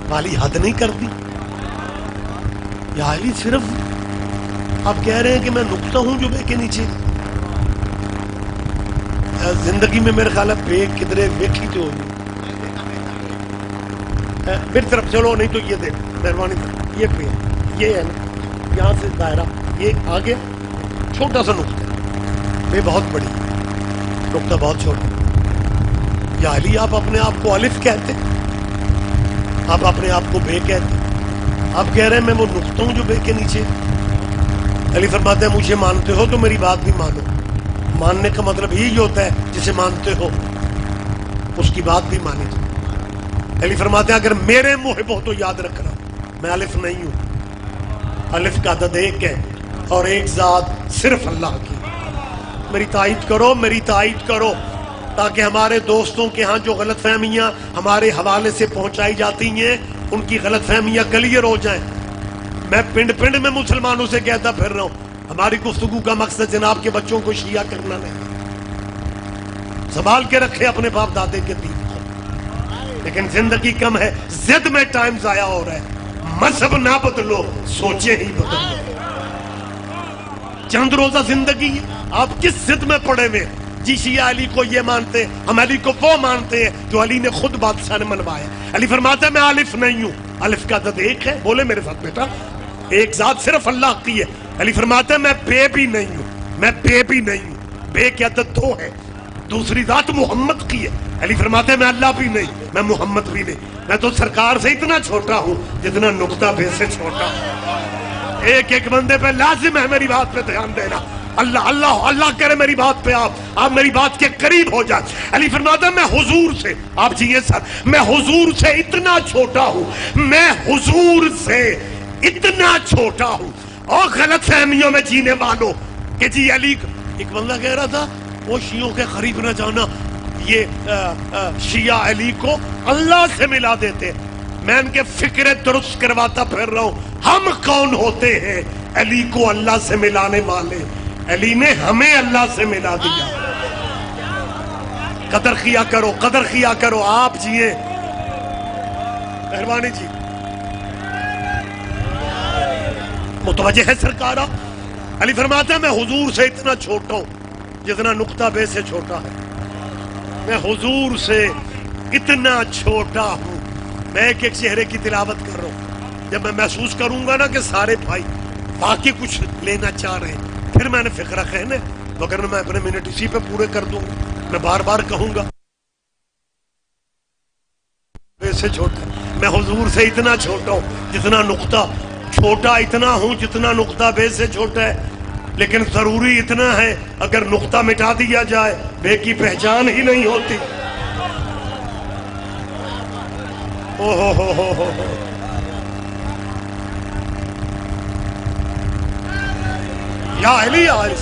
Speaker 1: والی حد نہیں کر دی. یا علی صرف آپ کہہ رہے ہیں کہ میں نقطہ ہوں جو بے کے نیچے. زندگی میں میرے خیال ہے بے کدھرے ویکھی تو ہوگی. میری طرف چلو نہیں تو یہ دے مہربانی کر، یہ پہ یہ ہے نا، یہاں سے دائرہ یہ آگے چھوٹا سا نقطہ، بے بہت بڑی، نقطہ بہت چھوٹا. یا علی آپ اپنے آپ کو الف کہتے، آپ اپنے آپ کو بے کہتے. آپ کہہ رہے ہیں میں وہ نقطہ ہوں جو بے کے نیچے. علی فرماتے ہیں مجھے مانتے ہو تو میری بات بھی مانو. ماننے کا مطلب یہی ہوتا ہے جسے مانتے ہو اس کی بات بھی مانی جائے. علی فرماتے ہیں اگر میرے محب ہو تو یاد رکھنا میں الف نہیں ہوں. الف کا عدد 1 ہے اور ایک ذات صرف اللہ کی. میری تائید کرو، میری تائید کرو، تاکہ ہمارے دوستوں کے ہاں جو غلط فہمیاں ہمارے حوالے سے پہنچائی جاتی ہیں ان کی غلط فہمیاں کلیئر ہو جائیں. میں پنڈ پنڈ میں مسلمانوں سے کہتا پھر رہا ہوں ہماری گفتگو کا مقصد جناب کے بچوں کو شیعہ کرنا نہیں. سنبھال کے رکھے اپنے باپ دادے کے دین کو، لیکن زندگی کم ہے، زد میں ٹائم ضائع ہو رہا ہے. مذہب نہ بدلو، سوچیں ہی بدلو. چند روزہ زندگی ہے. آپ کس ضد میں پڑے ہوئے؟ جی شیعہ علی کو یہ مانتے ہیں، ہم علی کو وہ مانتے ہیں جو علی نے خود بادشاہ نے منوایا. علی فرماتا ہے میں الف نہیں ہوں. الف کا عدد ایک ہے، بولے میرے ساتھ بیٹا، ایک ذات صرف اللہ کی ہے. علی فرماتا ہے میں بے بھی نہیں ہوں، میں بے بھی نہیں ہوں. بے کے عدد دو ہے، دوسری ذات محمد کی ہے. علی فرماتے ہیں میں اللہ بھی نہیں، میں محمد بھی نہیں، میں تو سرکار سے اتنا چھوٹا ہوں جتنا نقطہ بے سے چھوٹا ہوں. ایک ایک بندے پہ لازم ہے میری بات پہ دھیان دینا. اللہ اللہ اللہ کرے میری بات پہ آپ میری بات کے قریب ہو جائے. علی فرماتا ہے میں حضور سے، آپ جیئے سر، میں حضور سے اتنا چھوٹا ہوں، میں حضور سے اتنا چھوٹا ہوں. اور غلط فہمیوں میں جینے والوں کہ جی علی، ایک بندہ کہہ رہا تھا وہ شیعوں کے قریب نہ جانا، یہ شیعہ علی کو اللہ سے ملا دیتے. میں ان کے فکر درست کرواتا پھر رہا ہوں. ہم کون ہوتے ہیں علی کو اللہ سے ملانے والے؟ علی نے ہمیں اللہ سے ملا دیا. قدر کیا کرو، قدر کیا کرو. آپ جیے، مہربانی جی، متوجہ ہے سرکارہ؟ علی فرماتا ہے میں حضور سے اتنا چھوٹا ہوں جتنا نقطہ بے سے چھوٹا ہے. میں حضور سے اتنا چھوٹا ہوں. میں ایک ایک چہرے کی تلاوت کر رہا ہوں. جب میں محسوس کروں گا نا کہ سارے بھائی باقی کچھ لینا چاہ رہے ہیں، پھر میں نے فکرہ کہنے، مگر میں اپنے منٹ اسی پہ پورے کر دوں گا. میں بار بار کہوں گا بے سے چھوٹا. میں حضور سے اتنا چھوٹا ہوں جتنا نقطہ چھوٹا، اتنا ہوں جتنا نقطہ بے سے چھوٹا ہے. لیکن ضروری اتنا ہے اگر نقطہ مٹا دیا جائے بے کی پہچان ہی نہیں ہوتی. ہو یا علی یا علی،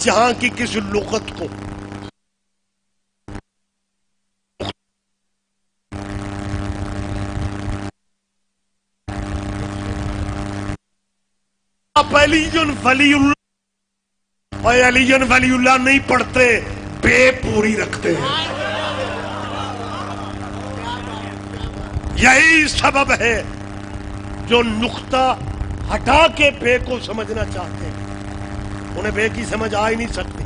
Speaker 1: جہاں کی کسی لغت کو علی ولی اللہ اور علی ولی اللہ نہیں پڑھتے، بے پوری رکھتے ہیں. یہی سبب ہے جو نقطہ ہٹا کے بے کو سمجھنا چاہتے ہیں، انہیں بے کی سمجھ آ ہی نہیں سکتی.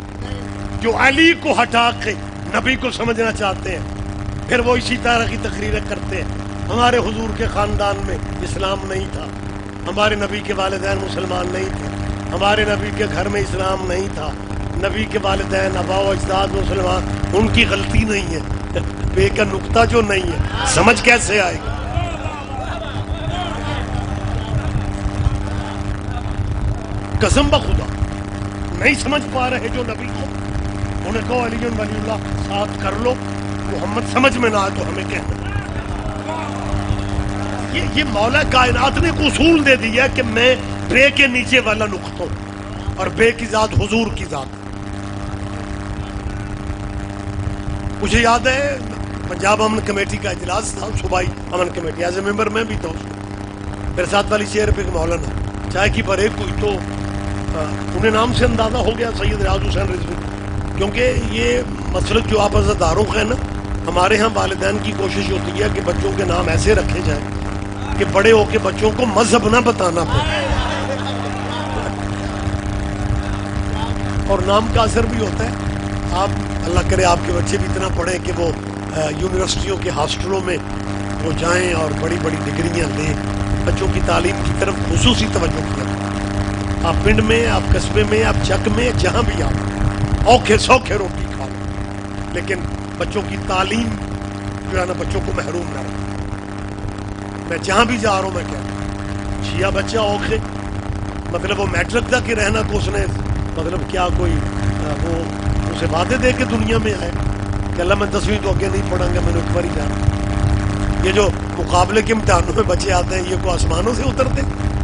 Speaker 1: جو علی کو ہٹا کے نبی کو سمجھنا چاہتے ہیں، پھر وہ اسی طرح کی تقریریں کرتے ہیں. ہمارے حضور کے خاندان میں اسلام نہیں تھا، ہمارے نبی کے والدین مسلمان نہیں تھے، ہمارے نبی کے گھر میں اسلام نہیں تھا، نبی کے والدین آبا و اجداد مسلمان، ان کی غلطی نہیں ہے. بے کا نقطہ جو نہیں ہے سمجھ کیسے آئے گا؟ قسم بخدا نہیں سمجھ پا رہے جو نبی کو، انہیں کہو علی ولی اللہ ساتھ کر لو، محمد سمجھ میں نہ آئے تو ہمیں کہنا. یہ مولا کائنات نے ایک اصول دے دیا کہ میں بے کے نیچے والا نقطہ ہوں، اور بے کی ذات حضور کی ذات. مجھے یاد ہے پنجاب امن کمیٹی کا اجلاس تھا، صوبائی امن کمیٹی، ایز اے ممبر میں بھی تھا اس میں. میرے ساتھ والی چیئر پہ مولانا چائے کی بریک ہوئی تو انہیں نام سے اندازہ ہو گیا سید ریاض حسین رضوی، کیونکہ یہ مسلک جو آپ عزاداروں کا ہے نا، ہمارے ہاں والدین کی کوشش ہوتی ہے کہ بچوں کے نام ایسے رکھے جائیں کہ بڑے ہو کے بچوں کو مذہب نہ بتانا پڑے، اور نام کا اثر بھی ہوتا ہے. آپ اللہ کرے آپ کے بچے بھی اتنا پڑھیں کہ وہ یونیورسٹیوں کے ہاسٹلوں میں وہ جائیں اور بڑی بڑی ڈگریاں لیں. بچوں کی تعلیم کی طرف خصوصی توجہ کیا. آپ پنڈ میں، آپ قصبے میں، آپ چک میں، جہاں بھی آپ اوکھے سوکھے روٹی کھا لیں، لیکن بچوں کی تعلیم جو ہے نا بچوں کو محروم نہ رکھیں. میں جہاں بھی جا رہا ہوں میں کہتا ہوں شیعہ بچہ اوکھے، مطلب وہ میٹرک تک ہی رہنا کو اس نے، مطلب کیا کوئی وہ اسے وعدے دے کے دنیا میں آئے کہ اللہ میں 10ویں تو آگے نہیں پڑھاں گا، میں نے ایک بار ہی جانا. یہ جو مقابلے کے امتحانوں میں بچے آتے ہیں، یہ کوئی آسمانوں سے اترتے؟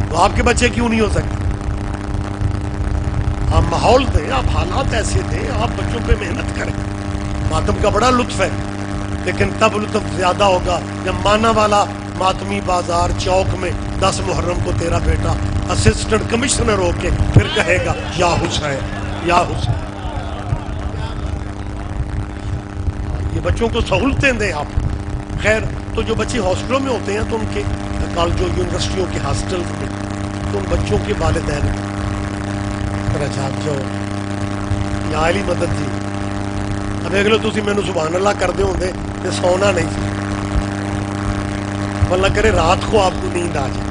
Speaker 1: تو آپ کے بچے کیوں نہیں ہو سکتے؟ آپ ماحول دیں، آپ حالات ایسے دیں، آپ بچوں پہ محنت کریں. ماتم کا بڑا لطف ہے، لیکن تب لطف زیادہ ہوگا جب مانا والا ماتمی بازار چوک میں 10 محرم کو تیرا بیٹا اسسٹنٹ کمشنر ہو کے پھر کہے گا یا حسین یا حسین. یہ بچوں کو سہولتیں دیں آپ. خیر، تو جو بچے ہاسٹلوں میں ہوتے ہیں تو ان کے کالجوں یونیورسٹیوں کے ہاسٹل میں تو ان بچوں کے والدین ذرا جاگ جاؤ یا علی مدد جی اب دیکھ لو تسی مینوں سبحان اللہ کردے ہوندے تے سونا نہیں سی اللہ کرے رات کو آپ کو نیند آ جائے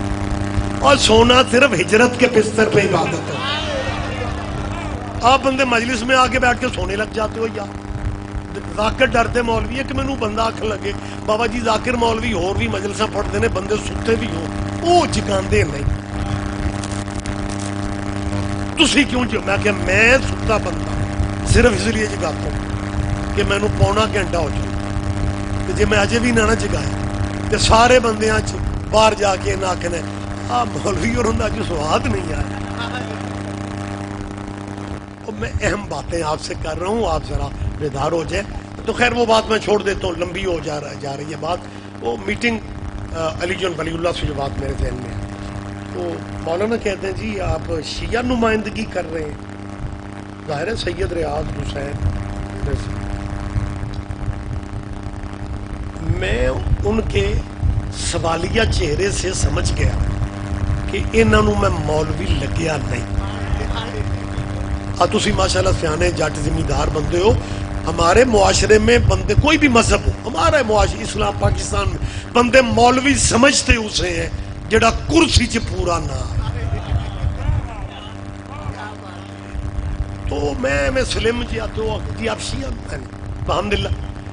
Speaker 1: اور سونا صرف ہجرت کے بستر پہ عبادت ہے آپ بندے مجلس میں آ کے بیٹھ کے سونے لگ جاتے ہو یار ذاکر ڈرتے مولوی ہے کہ مینوں بندہ آکھ لگے بابا جی ذاکر مولوی اور بھی مجلساں پڑھتے ہیں بندے ستے بھی ہو وہ جگاندے نہیں تسی کیوں جو میں کہ میں ستا بندہ صرف اس لیے جگاتا ہوں کہ مینوں پونا گھنٹہ ہو جائے کہ جی میں اجے بھی نہ جگایا کہ سارے بندیاں باہر جا کے نہ آکھنے مولوی اور ہوں جو سواد نہیں آیا میں اہم باتیں آپ سے کر رہا ہوں آپ ذرا بیدار ہو جائے تو خیر وہ بات میں چھوڑ دیتا ہوں لمبی ہو جا رہی ہے بات وہ میٹنگ علی جون ولی اللہ سے جو بات میرے ذہن میں ہے تو مولانا کہتے ہیں جی آپ شیعہ نمائندگی کر رہے ہیں ظاہر ہے سید ریاض حسین میں ان کے سوالیہ چہرے سے سمجھ گیا کہ انہوں میں مولوی لگیا نہیں تسی ماشاءاللہ سیانے جٹ زمیندار بندے ہو ہمارے معاشرے میں بندے کوئی بھی مذہب ہو ہمارے معاشرے اسلام پاکستان میں بندے مولوی سمجھتے اسے ہیں جڑا کرسی چ پورا نہ تو میں سلم جی آتے ہو جی آپ شیعہ الحمدللہ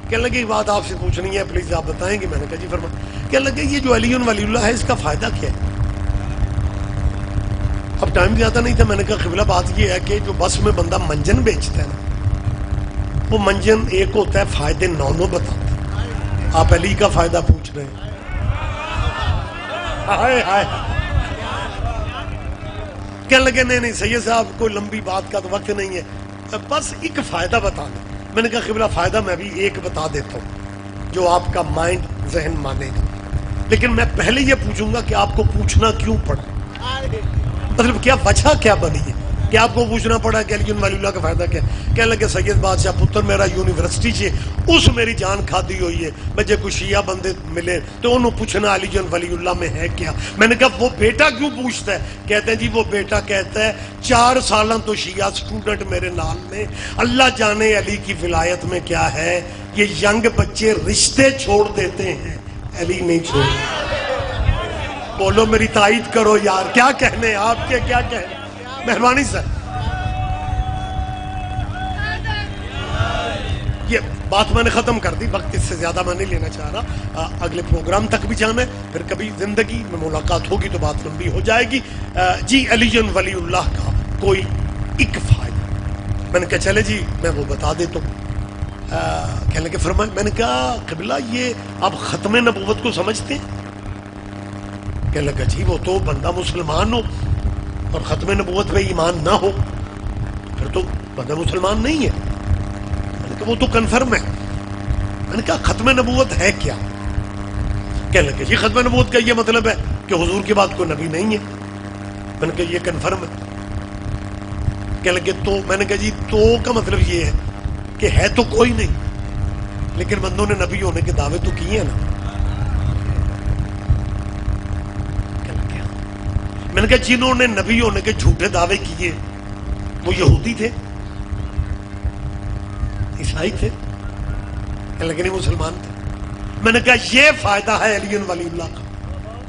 Speaker 1: کہنے لگے یہ بات آپ سے پوچھنی ہے پلیز آپ بتائیں گے میں نے کہا جی فرما کہنے لگے یہ جو علی ولی اللہ ہے اس کا فائدہ کیا ہے اب ٹائم زیادہ نہیں تھا میں نے کہا قبلہ بات یہ ہے کہ جو بس میں بندہ منجن بیچتا ہے نا وہ منجن ایک ہوتا ہے فائدے نو بتاتا ہے آپ علی کا فائدہ پوچھ رہے ہیں ہائے ہائے کہنے لگے نہیں سید صاحب کوئی لمبی بات کا تو وقت نہیں ہے بس ایک فائدہ بتا دیں میں نے کہا قبلہ فائدہ میں بھی ایک بتا دیتا ہوں جو آپ کا مائنڈ ذہن مانے گا لیکن میں پہلے یہ پوچھوں گا کہ آپ کو پوچھنا کیوں پڑا مطلب کیا وجہ کیا بنی ہے کہ آپ کو پوچھنا پڑا کہ علی ولی اللہ کا فائدہ کیا کہنے لگے سید بادشاہ پتر میرا یونیورسٹی سے اس میری جان کھادی ہوئی ہے مجھے کچھ شیعہ بندے ملے تو انہوں پوچھنا علی ولی اللہ میں ہے کیا میں نے کہا وہ بیٹا کیوں پوچھتا ہے کہتے ہیں جی وہ بیٹا کہتا ہے 4 سالاں تو شیعہ سٹوڈنٹ میرے نال میں اللہ جانے علی کی ولایت میں کیا ہے یہ ینگ بچے رشتے چھوڑ دیتے ہیں علی نہیں چھوڑتے بولو میری تائید کرو یار کیا کہنے آپ کے کیا کہنے مہربانی سر یہ بات میں نے ختم کر دی وقت اس سے زیادہ میں نہیں لینا چاہ رہا اگلے پروگرام تک بھی جانا ہے پھر کبھی زندگی میں ملاقات ہوگی تو بات لمبی ہو جائے گی جی علی ولی اللہ کا کوئی ایک فائدہ میں نے کہا چلے جی میں وہ بتا دیتا ہوں کہنے لگے فرمائے میں نے کہا قبلہ یہ آپ ختم نبوت کو سمجھتے ہیں کہنے لگا جی وہ تو بندہ مسلمان ہو اور ختم نبوت پہ ایمان نہ ہو پھر تو بندہ مسلمان نہیں ہے میں نے کہا وہ تو کنفرم ہے میں نے کہا ختم نبوت ہے کیا کہنے لگا جی ختم نبوت کا یہ مطلب ہے کہ حضور کے بعد کوئی نبی نہیں ہے میں نے کہا یہ کنفرم ہے کہنے لگے تو میں نے کہا جی تو کا مطلب یہ ہے کہ ہے تو کوئی نہیں لیکن بندوں نے نبی ہونے کے دعوے تو کیے ہیں نا میں نے کہا جنہوں نے نبی ہونے کے جھوٹے دعوے کیے وہ یہودی تھے عیسائی تھے لیکن مسلمان تھے میں نے کہا یہ فائدہ ہے علی ولی اللہ کا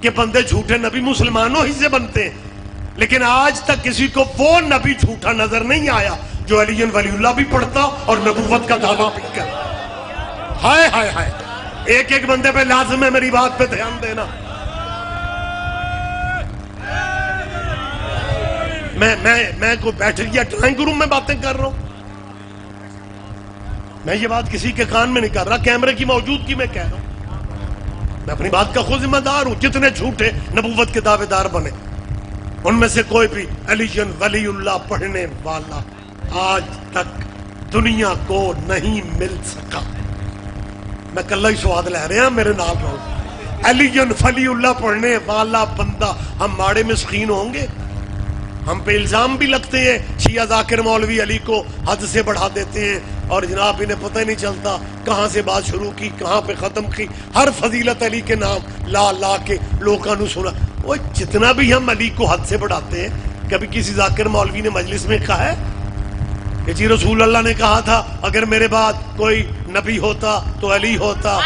Speaker 1: کہ بندے جھوٹے نبی مسلمانوں ہی سے بنتے ہیں لیکن آج تک کسی کو وہ نبی جھوٹا نظر نہیں آیا جو علی ولی اللہ بھی پڑھتا اور نبوت کا دعویٰ بھی کرتا ہائے ہائے ہائے ایک ایک بندے پہ لازم ہے میری بات پہ دھیان دینا میں کوئی بیٹھ گیا ڈرائنگ روم میں باتیں کر رہا ہوں میں یہ بات کسی کے کان میں نہیں کر رہا کیمرے کی موجودگی میں کہہ رہا ہوں میں اپنی بات کا خود ذمہ دار ہوں جتنے جھوٹے نبوت کے دعوے دار بنے ان میں سے کوئی بھی علی ولی اللہ پڑھنے والا آج تک دنیا کو نہیں مل سکا میں کل ہی سواد لے رہے ہیں میرے نام رہو علی ولی اللہ پڑھنے والا بندہ ہم ماڑے مسکین ہوں گے ہم پہ الزام بھی لگتے ہیں شیعہ ذاکر مولوی علی کو حد سے بڑھا دیتے ہیں اور جناب انہیں پتہ نہیں چلتا کہاں سے بات شروع کی کہاں پہ ختم کی ہر فضیلت علی کے نام لا لا کے لوگوں نے سنا وہ جتنا بھی ہم علی کو حد سے بڑھاتے ہیں، کبھی کسی ذاکر مولوی نے مجلس میں کہا ہے کہ جی رسول اللہ نے کہا تھا اگر میرے بعد کوئی نبی ہوتا تو علی ہوتا؟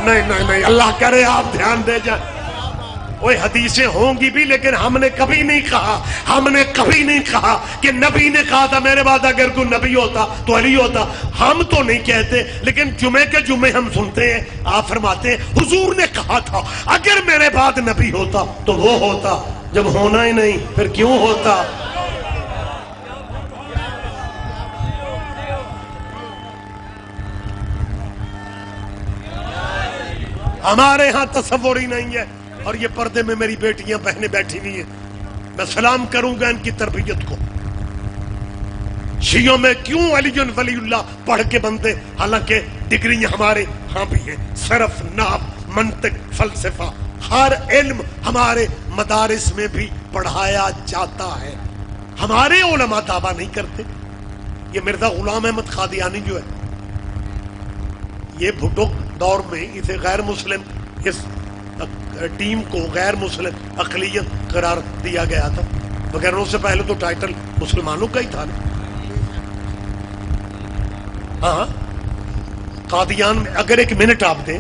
Speaker 1: نہیں نہیں نہیں، اللہ کرے آپ دھیان دے جائیں. وہ حدیثیں ہوں گی بھی، لیکن ہم نے کبھی نہیں کہا کہ نبی نے کہا تھا میرے بعد اگر کوئی نبی ہوتا تو علی ہوتا. ہم تو نہیں کہتے، لیکن جمعے کے جمعے ہم سنتے ہیں آپ فرماتے ہیں حضور نے کہا تھا اگر میرے بعد نبی ہوتا تو وہ ہوتا. جب ہونا ہی نہیں پھر کیوں ہوتا؟ ہمارے ہاں تصور ہی نہیں ہے. اور یہ پردے میں میری بیٹیاں بہنیں بیٹھی ہوئی ہیں، میں سلام کروں گا ان کی تربیت کو. شیعوں میں کیوں علی ولی اللہ پڑھ کے بنتے، حالانکہ ڈگریاں ہمارے ہاں بھی ہیں، صرف نحو منطق فلسفہ ہر علم ہمارے مدارس میں بھی پڑھایا جاتا ہے. ہمارے علماء دعویٰ نہیں کرتے. یہ مرزا غلام احمد قادیانی جو ہے، یہ بھٹو دور میں اسے غیر مسلم، اس ٹیم کو غیر مسلم اقلیت قرار دیا گیا تھا، مگر اس سے پہلے تو ٹائٹل مسلمانوں کا ہی تھا نا. ہاں قادیان میں اگر ایک منٹ آپ دیں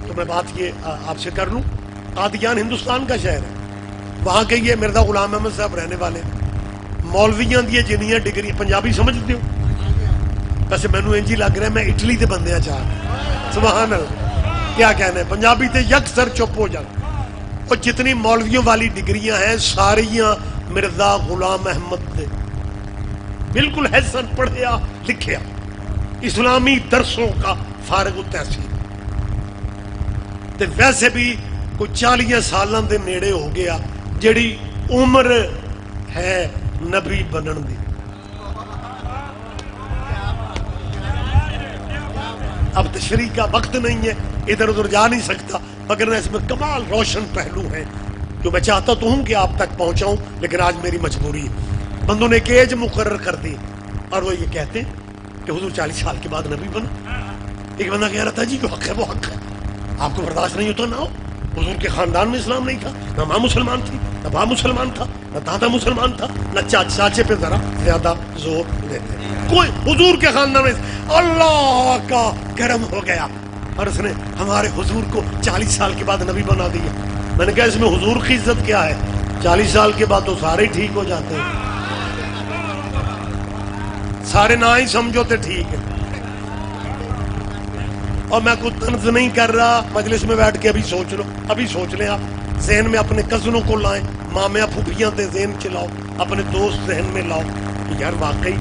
Speaker 1: تو میں بات یہ آپ سے کر لوں. قادیان ہندوستان کا شہر ہے، وہاں کے یہ مرزا غلام احمد صاحب رہنے والے مولویاں دیے جنیاں ڈگری. پنجابی سمجھتے ہو؟ ویسے مینو انجی لگ رہا ہے میں اٹلی تے بندے چاہ. سبحان اللہ، کیا کہنا ہے، پنجابی تے یک سر چپ ہو جاتے. اور جتنی مولویوں والی ڈگریاں ہیں ساریاں مرزا غلام احمد نے بالکل حسن پڑھیا لکھیا، اسلامی درسوں کا فارغ التحصیل. تے ویسے بھی کوئی 40 سالاں دے نیڑے ہو گیا جڑی عمر ہے نبی بنن دی. اب تشریح کا وقت نہیں ہے، ادھر ادھر جا نہیں سکتا، مگر اس میں کمال روشن پہلو ہیں جو میں چاہتا تو ہوں کہ آپ تک پہنچاؤں، لیکن آج میری مجبوری ہے. بندوں نے ایک ایج مقرر کر دی اور وہ یہ کہتے ہیں کہ حضور 40 سال کے بعد نبی بنا. ایک بندہ کہہ رہا تھا جی جو حق ہے وہ حق ہے، آپ کو برداشت نہیں ہوتا نہ ہو. حضور کے خاندان میں اسلام نہیں تھا، نہ ماں مسلمان تھی، نہ باپ مسلمان تھا، نہ دادا مسلمان تھا، نہ چاچے پہ ذرا زیادہ زور دیتے. کوئی حضور کے خاندان میں اللہ کا کرم ہو گیا اور اس نے ہمارے حضور کو 40 سال کے بعد نبی بنا دیا. میں نے کہا اس میں حضور کی عزت کیا ہے؟ 40 سال کے بعد تو سارے ٹھیک ہو جاتے ہیں، سارے نہ ہی سمجھو تو ٹھیک ہے. اور میں کوئی طنز نہیں کر رہا، مجلس میں بیٹھ کے ابھی سوچ لو، ابھی سوچ لیں آپ، ذہن میں اپنے کزنوں کو لائیں، مامیاں پھوپھیاں تے ذہن چلاؤ، اپنے دوست ذہن میں لاؤ. یار واقعی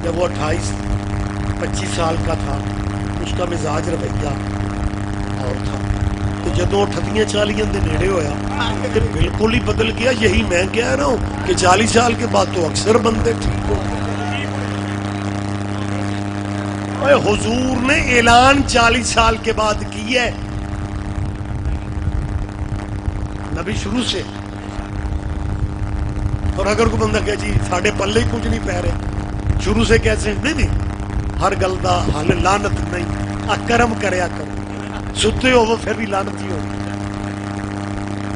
Speaker 1: جب وہ 28-25 سال کا تھا اس کا مزاج رویہ اور تھا، تو جدوں 38-40 دے نیڑے ہویا تو بالکل ہی بدل گیا. یہی میں کہہ رہا ہوں کہ 40 سال کے بعد تو اکثر بندے ٹھیک ہو. حضور نے اعلان 40 سال کے بعد کیا ہے، نبی شروع سے. اور اگر کوئی بندہ کہ جی ساڑھے پلے کچھ نہیں پہ رہے، شروع سے کیسے؟ نہیں، ہر گل دا حال لعنت نہیں، کرم کریا کرو، ستے ہو وہ پھر بھی لعنت ہی ہو.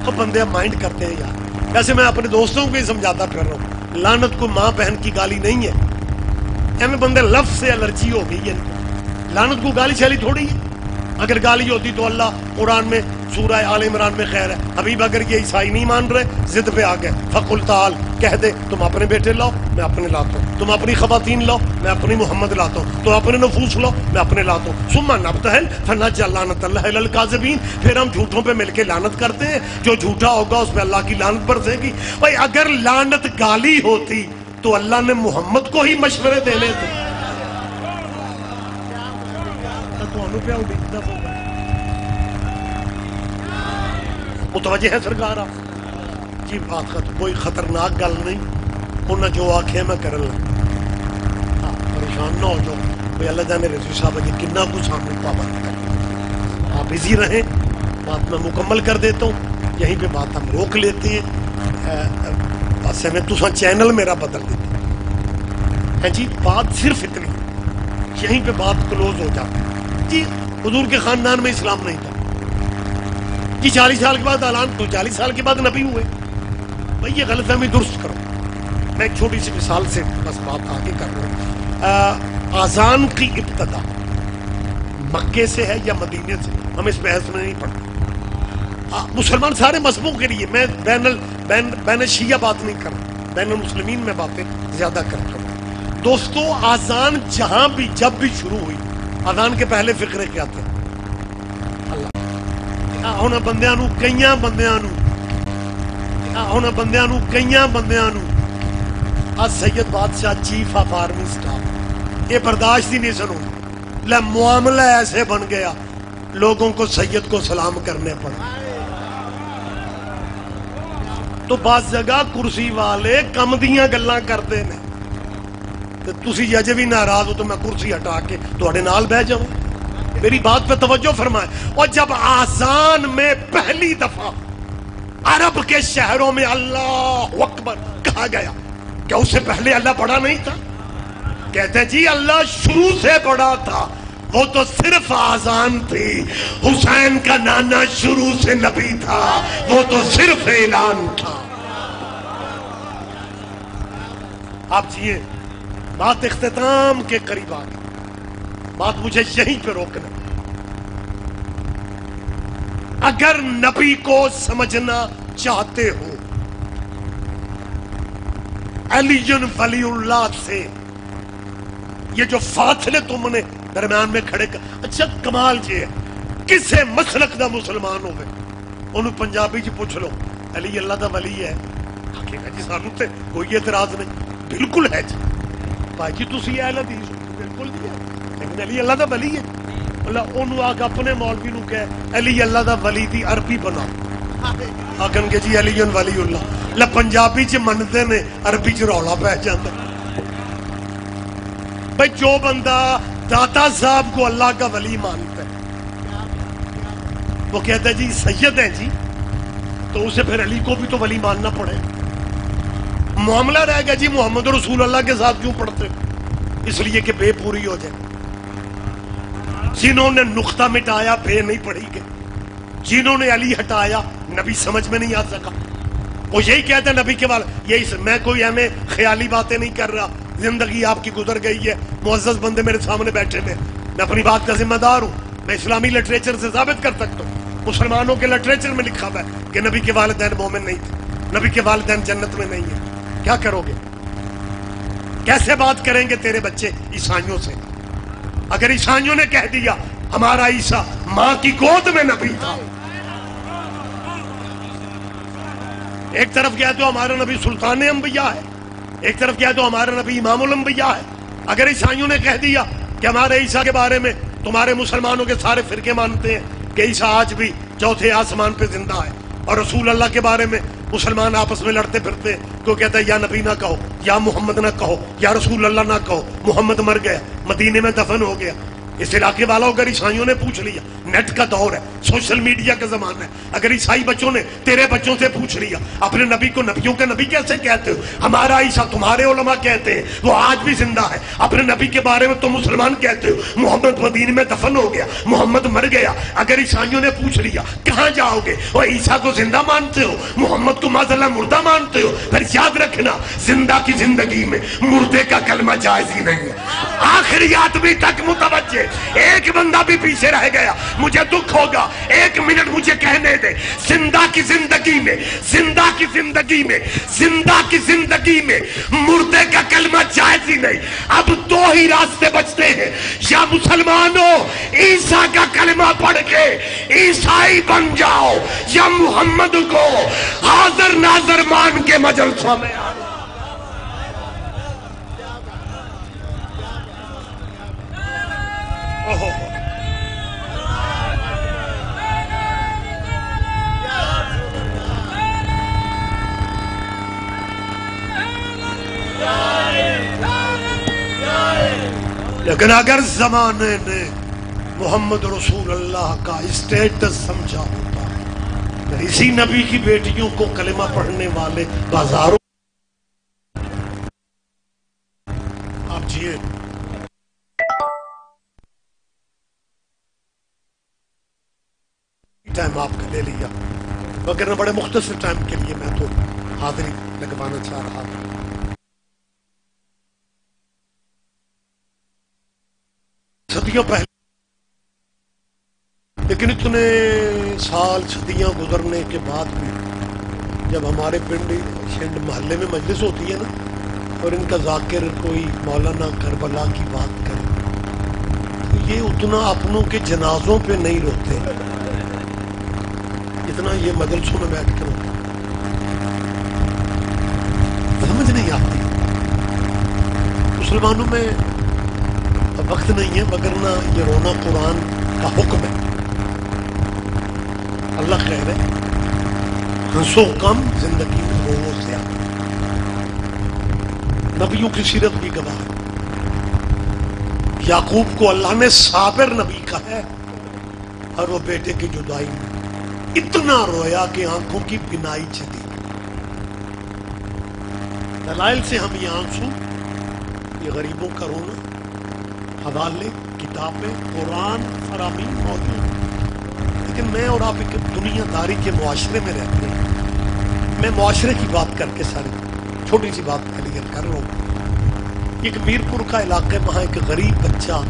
Speaker 1: تو بندے مائنڈ کرتے ہیں یار. ویسے میں اپنے دوستوں کو ہی سمجھاتا پھر رہا ہوں، لعنت کوئی ماں بہن کی گالی نہیں ہے. ایویں بندے لفظ سے الرجی ہو گئی ہے. لعنت کو گالی شالی تھوڑی ہے. اگر گالی ہوتی تو اللہ قرآن میں سورہ آل عمران میں خیر ہے. حبیب اگر یہ عیسائی نہیں مان رہے، ضد پہ آ گئے، فقل تعال، کہہ دے تم اپنے بیٹے لاؤ میں اپنے لاتا ہوں، تم اپنی خواتین لاؤ میں اپنی محمد لاتا ہوں، تم اپنے نفوس لاؤ میں اپنے لاتا ہوں. ثم نبتہل فنجعل لعنت اللہ علی الکاذبین. پھر ہم جھوٹوں پہ مل کے لعنت کرتے ہیں، جو جھوٹا ہوگا اس پہ اللہ کی لعنت برسے گی. بھائی اگر لعنت گالی ہوتی تو اللہ نے محمد کو ہی مشورے دینے تھے. متوجہ ہے سرکار آپ جی؟ بات کا تو کوئی خطرناک گل نہیں، انہیں جو آخے میں کر لوں. پریشان نہ ہو جاؤ بھائی، اللہ جانے رضوی صاحب جی کنا کچھ سامنے پابند کر. آپ ایزی رہیں، بات میں مکمل کر دیتا ہوں، یہیں پہ بات ہم روک لیتے ہیں. بس میں تو چینل میرا بدل دیتا ہے جی. بات صرف اتنی، یہیں پہ بات کلوز ہو جاتی. جی حضور کے خاندان میں اسلام نہیں تھا، کہ 40 سال کے بعد اعلان، تو 40 سال کے بعد نبی ہوئے؟ بھئی یہ غلط فہمی درست کرو. میں ایک چھوٹی سی مثال سے بس بات آگے کر رہا ہوں. اذان کی ابتدا مکے سے ہے یا مدینے سے، ہم اس بحث میں نہیں پڑھتے. مسلمان سارے مذہبوں کے لیے، میں بین شیعہ بات نہیں کر رہا، بین المسلمین میں باتیں زیادہ کرتا ہوں. دوستو اذان جہاں بھی جب بھی شروع ہوئی، اذان کے پہلے فقرے کیا تھے؟ اللہ ہونا بندیاں نو، کئیاں بندیاں نو ہونا بندیاں نو، کئیاں بندیاں نو سید بادشاہ چیف آف آرمی سٹاف یہ برداشت ہی نہیں سنو. معاملہ ایسے بن گیا لوگوں کو سید کو سلام کرنے پڑا. تو بعض جگہ کرسی والے کم دیاں گلاں کرتے ہیں، تو تسی اجے بھی ناراض ہو تو میں کرسی ہٹا کے تواڈے نال بیٹھ جاؤں. میری بات پہ توجہ فرمائے. اور جب آذان میں پہلی دفعہ عرب کے شہروں میں اللہ اکبر کہا گیا، کیا اس سے پہلے اللہ پڑھا نہیں تھا؟ کہتے ہیں جی اللہ شروع سے پڑھا تھا، وہ تو صرف آذان تھی. حسین کا نانا شروع سے نبی تھا، وہ تو صرف اعلان تھا. آپ جیئے بات اختتام کے قریب آ گئی، بات مجھے یہیں پہ روکنا. اگر نبی کو سمجھنا چاہتے ہو، علی ولی اللہ سے یہ جو فاصلے تم نے درمیان میں کھڑے کر، اچھا کمال جی ہے کسے مسلک دا مسلمان ہوئے انہوں پنجابی جی پوچھ لو علی اللہ دا ولی ہے، آکھے گا جی سانو تے کوئی اعتراض نہیں. بالکل ہے جی بھائی جی تسی اہل حدیث ہو، بالکل جی ہے، لیکن علی اللہ دا ولی ہے. اللہ انہوں آکھ اپنے مولوی نو کہے علی اللہ دا ولی دی عربی بنا، آکھن کے جی علی ولی اللہ پنجابی چ منتے نے، عربی چ رولا پہ جاتا. بھئی جو بندہ داتا صاحب کو اللہ کا ولی مانتا ہے وہ کہتا ہے جی سید ہیں جی، تو اسے پھر علی کو بھی تو ولی ماننا پڑے. معاملہ رہ گیا جی محمد رسول اللہ کے ساتھ کیوں پڑھتے؟ اس لیے کہ بے پوری ہو جائے. جنہوں نے نقطہ مٹایا بے نہیں پڑھی گئے، جنہوں نے علی ہٹایا نبی سمجھ میں نہیں آ سکا. وہ یہی کہتے ہیں نبی کے بارے، یہی میں کوئی ہمیں خیالی باتیں نہیں کر رہا، زندگی آپ کی گزر گئی ہے، معزز بندے میرے سامنے بیٹھے ہیں، میں اپنی بات کا ذمہ دار ہوں. میں اسلامی لٹریچر سے ثابت کر سکتا ہوں، مسلمانوں کے لٹریچر میں لکھا ہوا ہے کہ نبی کے والدین مومن نہیں تھے، نبی کے والدین جنت میں نہیں ہیں. کیا کرو گے؟ کیسے بات کریں گے تیرے بچے عیسائیوں سے؟ اگر عیسائیوں نے کہہ دیا ہمارا عیسیٰ ماں کی گود میں نبی تھا، ایک طرف کیا تو ہمارا نبی سلطان انبیاء ہے، ایک طرف کیا تو ہمارا نبی امام الانبیاء ہے. اگر عیسائیوں نے کہہ دیا کہ ہمارے عیسیٰ کے بارے میں تمہارے مسلمانوں کے سارے فرقے مانتے ہیں کہ عیسیٰ آج بھی چوتھے آسمان پہ زندہ ہے، اور رسول اللہ کے بارے میں مسلمان آپس میں لڑتے پھرتے کوئی کہتا ہے یا نبی نہ کہو، یا محمد نہ کہو، یا رسول اللہ نہ کہو، محمد مر گیا، مدینے میں دفن ہو گیا. اس علاقے والوں اگر عیسائیوں نے پوچھ لیا، نیٹ کا دور ہے، سوشل میڈیا کا زمانہ ہے، اگر عیسائی بچوں نے تیرے بچوں سے پوچھ لیا اپنے نبی کو نبیوں کے نبی کیسے کہتے ہو؟ ہمارا عیسیٰ تمہارے علماء کہتے ہیں وہ آج بھی زندہ ہے، اپنے نبی کے بارے میں تم مسلمان کہتے ہو محمد مدینے میں دفن ہو گیا، محمد مر گیا. اگر عیسائیوں نے پوچھ لیا کہاں جاؤ گے؟ وہ عیسیٰ کو زندہ مانتے ہو، محمد کو معاذ مردہ مانتے ہو. پھر یاد رکھنا زندہ کی زندگی میں مردے کا کلمہ جائز ہی نہیں ہے. آخریات بھی تک متوجہ، ایک بندہ بھی پیچھے رہ گیا مجھے دکھ ہوگا. ایک منٹ مجھے کہنے دے، زندہ کی زندگی میں، زندہ کی زندگی میں، زندہ کی زندگی میں مردے کا کلمہ جائز ہی نہیں. اب دو ہی راستے بچتے ہیں، یا مسلمانوں عیسیٰ کا کلمہ پڑھ کے عیسائی بن جاؤ، یا محمد کو حاضر ناظر مان کے مجلسوں میں آ. لیکن اگر زمانے نے محمد رسول اللہ کا اسٹیٹس سمجھا ہوتا، پھر اسی نبی کی بیٹیوں کو کلمہ پڑھنے والے بازاروں آپ جیے ٹائم آپ کا لے لیا، مگر بڑے مختصر ٹائم کے لیے میں تو حاضری لگوانا چاہ رہا تھا۔ صدیوں پہلے، لیکن اتنے سال صدیاں گزرنے کے بعد بھی جب ہمارے پنڈ شنڈ محلے میں مجلس ہوتی ہے نا، اور ان کا ذاکر کوئی مولانا کربلا کی بات کرے تو یہ اتنا اپنوں کے جنازوں پہ نہیں روتے جتنا یہ مجلسوں میں بیٹھ کر ہوتا۔ سمجھ نہیں آتی مسلمانوں میں وقت نہیں ہے، مگر نہ یہ رونا قرآن کا حکم ہے۔ اللہ خیر ہے، ہنسو کم، زندگی میں رو زیادہ۔ نبیوں کی سیرت بھی گواہ ہے۔ یعقوب کو اللہ نے صابر نبی کہا ہے، اور وہ بیٹے کی جدائی میں اتنا رویا کہ آنکھوں کی بینائی چلی۔ دلائل سے ہم یہ آنسو، یہ غریبوں کا رونا، حوالے، کتابیں، قرآن فراہمی موجود، لیکن میں اور آپ ایک دنیا داری کے معاشرے میں رہتے ہیں۔ میں معاشرے کی بات کر کے ساری چھوٹی سی بات کلیئر کر رہا ہوں۔ ایک میرپور کا علاقہ، وہاں ایک غریب بچہ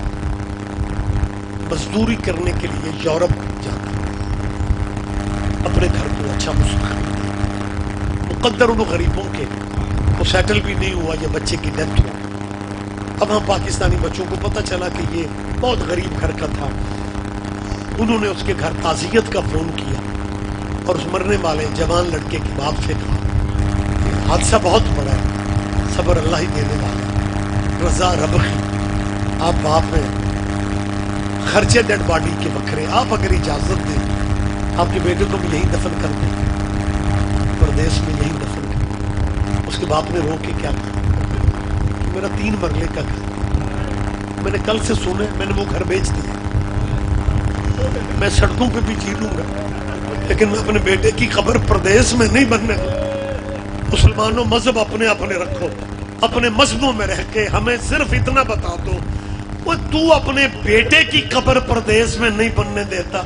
Speaker 1: مزدوری کرنے کے لیے یورپ جاتا، اپنے گھر کو اچھا مستقبل، مقدر ان غریبوں کے وہ سیٹل بھی نہیں ہوا، یہ بچے کی ڈیتھ ہوا۔ اب ہم پاکستانی بچوں کو پتہ چلا کہ یہ بہت غریب گھر کا تھا، انہوں نے اس کے گھر تعزیت کا فون کیا اور اس مرنے والے جوان لڑکے کے باپ سے کہا کہ حادثہ بہت بڑا ہے، صبر اللہ ہی دینے والا ہے، رضا ربخی آپ باپ ہیں، خرچے ڈیڈ باڈی کے بکھرے، آپ اگر اجازت دیں آپ کے بیٹے کو بھی یہیں دفن کر دیں، پردیس میں یہیں دفن کر دیں۔ اس کے باپ نے رو کے کیا کہا، میرا 3 مرلے کا گھر، میں نے کل سے سنا، میں نے وہ گھر بیچ دیا، میں سڑکوں پہ بھی جی لوں گا، لیکن میں اپنے بیٹے کی قبر پردیس میں نہیں بننے دوں۔ مسلمانوں مذہب اپنے اپنے رکھو، اپنے مذہبوں میں رہ کے ہمیں صرف اتنا بتا دو، وہ تو اپنے بیٹے کی قبر پردیس میں نہیں بننے دیتا،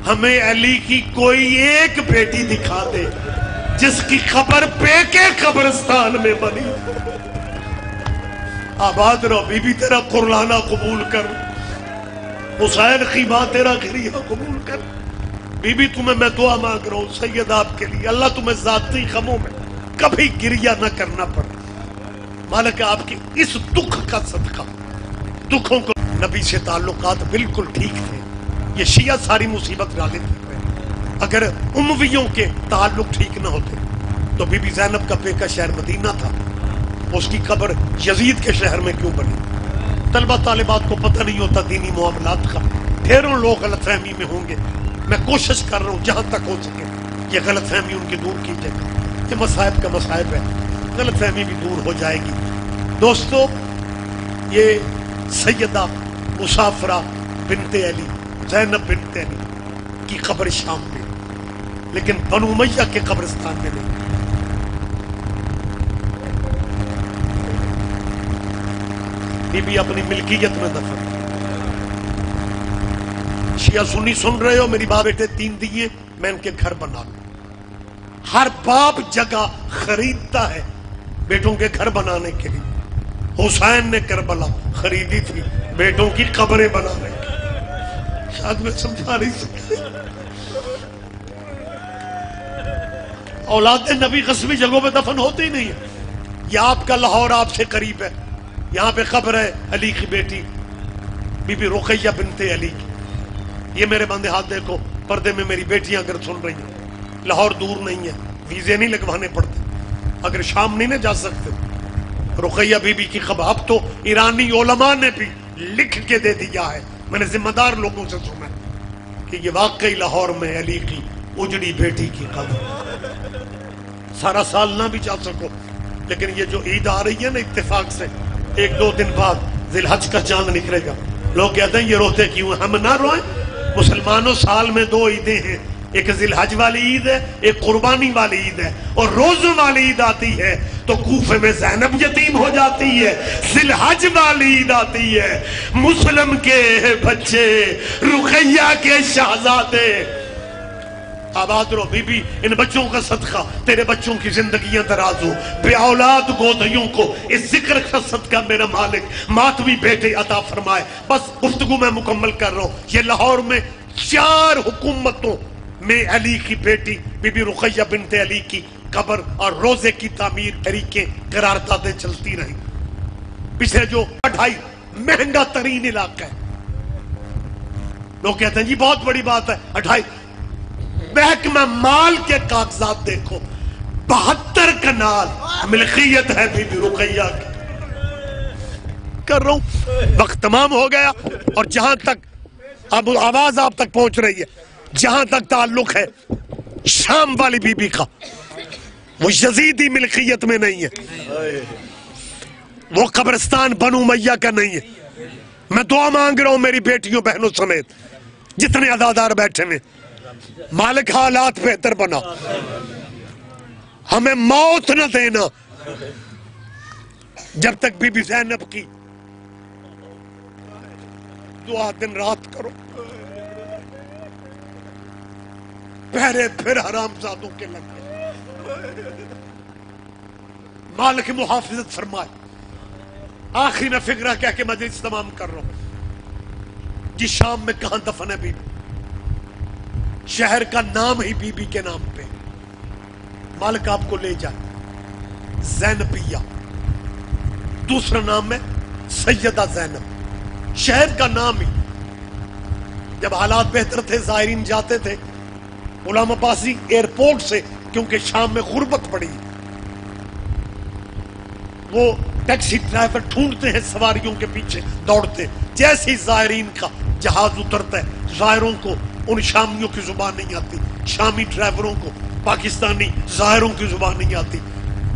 Speaker 1: ہمیں علی کی کوئی ایک بیٹی دکھا دے جس کی قبر پے کے قبرستان میں بنی۔ آباد رہو، بی بی تیرا قرلانہ قبول کر، حسین خیمہ تیرا گریہ قبول کر، بی بی تمہیں میں دعا مانگ رہا ہوں سید آپ کے لیے، اللہ تمہیں ذاتی غموں میں کبھی گریہ نہ کرنا پڑے، مالک آپ کی اس دکھ کا صدقہ، دکھوں کو نبی سے تعلقات بالکل ٹھیک تھے، یہ شیعہ ساری مصیبت ڈالے تھے۔ اگر امویوں کے تعلق ٹھیک نہ ہوتے تو بی بی زینب کا پیکا شہر مدینہ تھا، اس کی قبر یزید کے شہر میں کیوں بنی؟ طلبہ طالبات کو پتہ نہیں ہوتا دینی معاملات کا، ڈھیروں لوگ غلط فہمی میں ہوں گے، میں کوشش کر رہا ہوں جہاں تک ہو سکے یہ غلط فہمی ان کی دور کی جائے، یہ مصائب کا مصائب ہے، غلط فہمی بھی دور ہو جائے گی۔ دوستو، یہ سیدہ مسافرہ بنت علی، زینب بنت علی کی قبر شام میں، لیکن بنو امیہ کے قبرستان میں نہیں۔ بی بی اپنی ملکیت میں دفن۔ شیعہ سنی سن رہے ہو، میری باپ بیٹے 3 دیے، میں ان کے گھر بنا لوں۔ ہر باپ جگہ خریدتا ہے بیٹوں کے گھر بنانے کے لیے۔ حسین نے کربلا خریدی تھی بیٹوں کی قبریں بنانے کی۔ شاید میں سمجھا نہیں سکتا، اولاد نبی قسمی جگہوں پہ دفن ہوتے ہی نہیں ہے۔ یہ آپ کا لاہور آپ سے قریب ہے، یہاں پہ قبر ہے علی کی بیٹی بی بی رقیہ بنت علی کی۔ یہ میرے بندے ہاتھ دیکھو، پردے میں میری بیٹیاں اگر سن رہی ہیں، لاہور دور نہیں ہے، ویزے نہیں لگوانے پڑتے، اگر شام نہیں نہ جا سکتے، رقیہ بی بی کی خبر اب تو ایرانی علماء نے بھی لکھ کے دے دیا ہے، میں نے ذمہ دار لوگوں سے سنا کہ یہ واقعی لاہور میں علی کی اجڑی بیٹی کی قبر۔ سارا سال نہ بھی جا سکو، لیکن یہ جو عید آ رہی ہے نا اتفاق سے 1-2 دن بعد ذی الحج کا چاند نکلے گا، لوگ کہتے ہیں یہ روتے کیوں؟ ہم نہ روئیں، مسلمانوں سال میں 2 عیدیں ہیں، ایک ذی الحج والی عید ہے، ایک قربانی والی عید ہے، اور روزوں والی عید آتی ہے تو کوفے میں زینب یتیم ہو جاتی ہے، ذی الحج والی عید آتی ہے مسلم کے بچے، رقیہ کے شہزادے آباد رہو بی بی، ان بچوں کا صدقہ تیرے بچوں کی زندگیاں دراز ہو، بے اولاد گودھیوں کو اس ذکر کا صدقہ میرا مالک ماتمی بیٹے عطا فرمائے۔ بس گفتگو میں مکمل کر رہا ہوں۔ یہ لاہور میں 4 حکومتوں میں علی کی بیٹی بی بی رقیہ بنت علی کی قبر اور روزے کی تعمیر طریقے قراردادیں چلتی رہی۔ پچھلے جو 2.5 مہنگا ترین علاقہ ہے، لوگ کہتے ہیں جی بہت بڑی بات ہے 2.5، محکمہ مال کے کاغذات دیکھو، 72 کنال ملکیت ہے بی بی رقیہ کی۔ کر رہا ہوں، وقت تمام ہو گیا، اور جہاں تک اب آواز آپ تک پہنچ رہی ہے، جہاں تک تعلق ہے شام والی بی بی کا، وہ یزیدی ملکیت میں نہیں ہے، وہ قبرستان بنو امیہ کا نہیں ہے۔ میں دعا مانگ رہا ہوں میری بیٹیوں بہنوں سمیت جتنے عزادار بیٹھے ہیں، مالک حالات بہتر بنا، ہمیں موت نہ دینا جب تک بی بی زینب کی دعا دن رات کرو، پہرے پھر حرام زادوں کے لگے، مالک محافظت فرمائے۔ آخری میں فکرہ کہہ کے مجلس تمام کر رہا ہوں، جی شام میں کہاں دفن ہے بی بی؟ شہر کا نام ہی بی بی کے نام پہ، مالک آپ کو لے جائے زینبیہ، دوسرا نام ہے سیدہ زینب، شہر کا نام ہی۔ جب حالات بہتر تھے زائرین جاتے تھے غلام عباسی ایئرپورٹ سے، کیونکہ شام میں غربت پڑی، وہ ٹیکسی ڈرائیور ڈھونڈتے ہیں سواریوں کے پیچھے دوڑتے، جیسے ہی زائرین کا جہاز اترتا ہے، زائروں کو ان شامیوں کی زبان نہیں آتی، شامی ڈرائیوروں کو پاکستانی زائروں کی زبان نہیں آتی،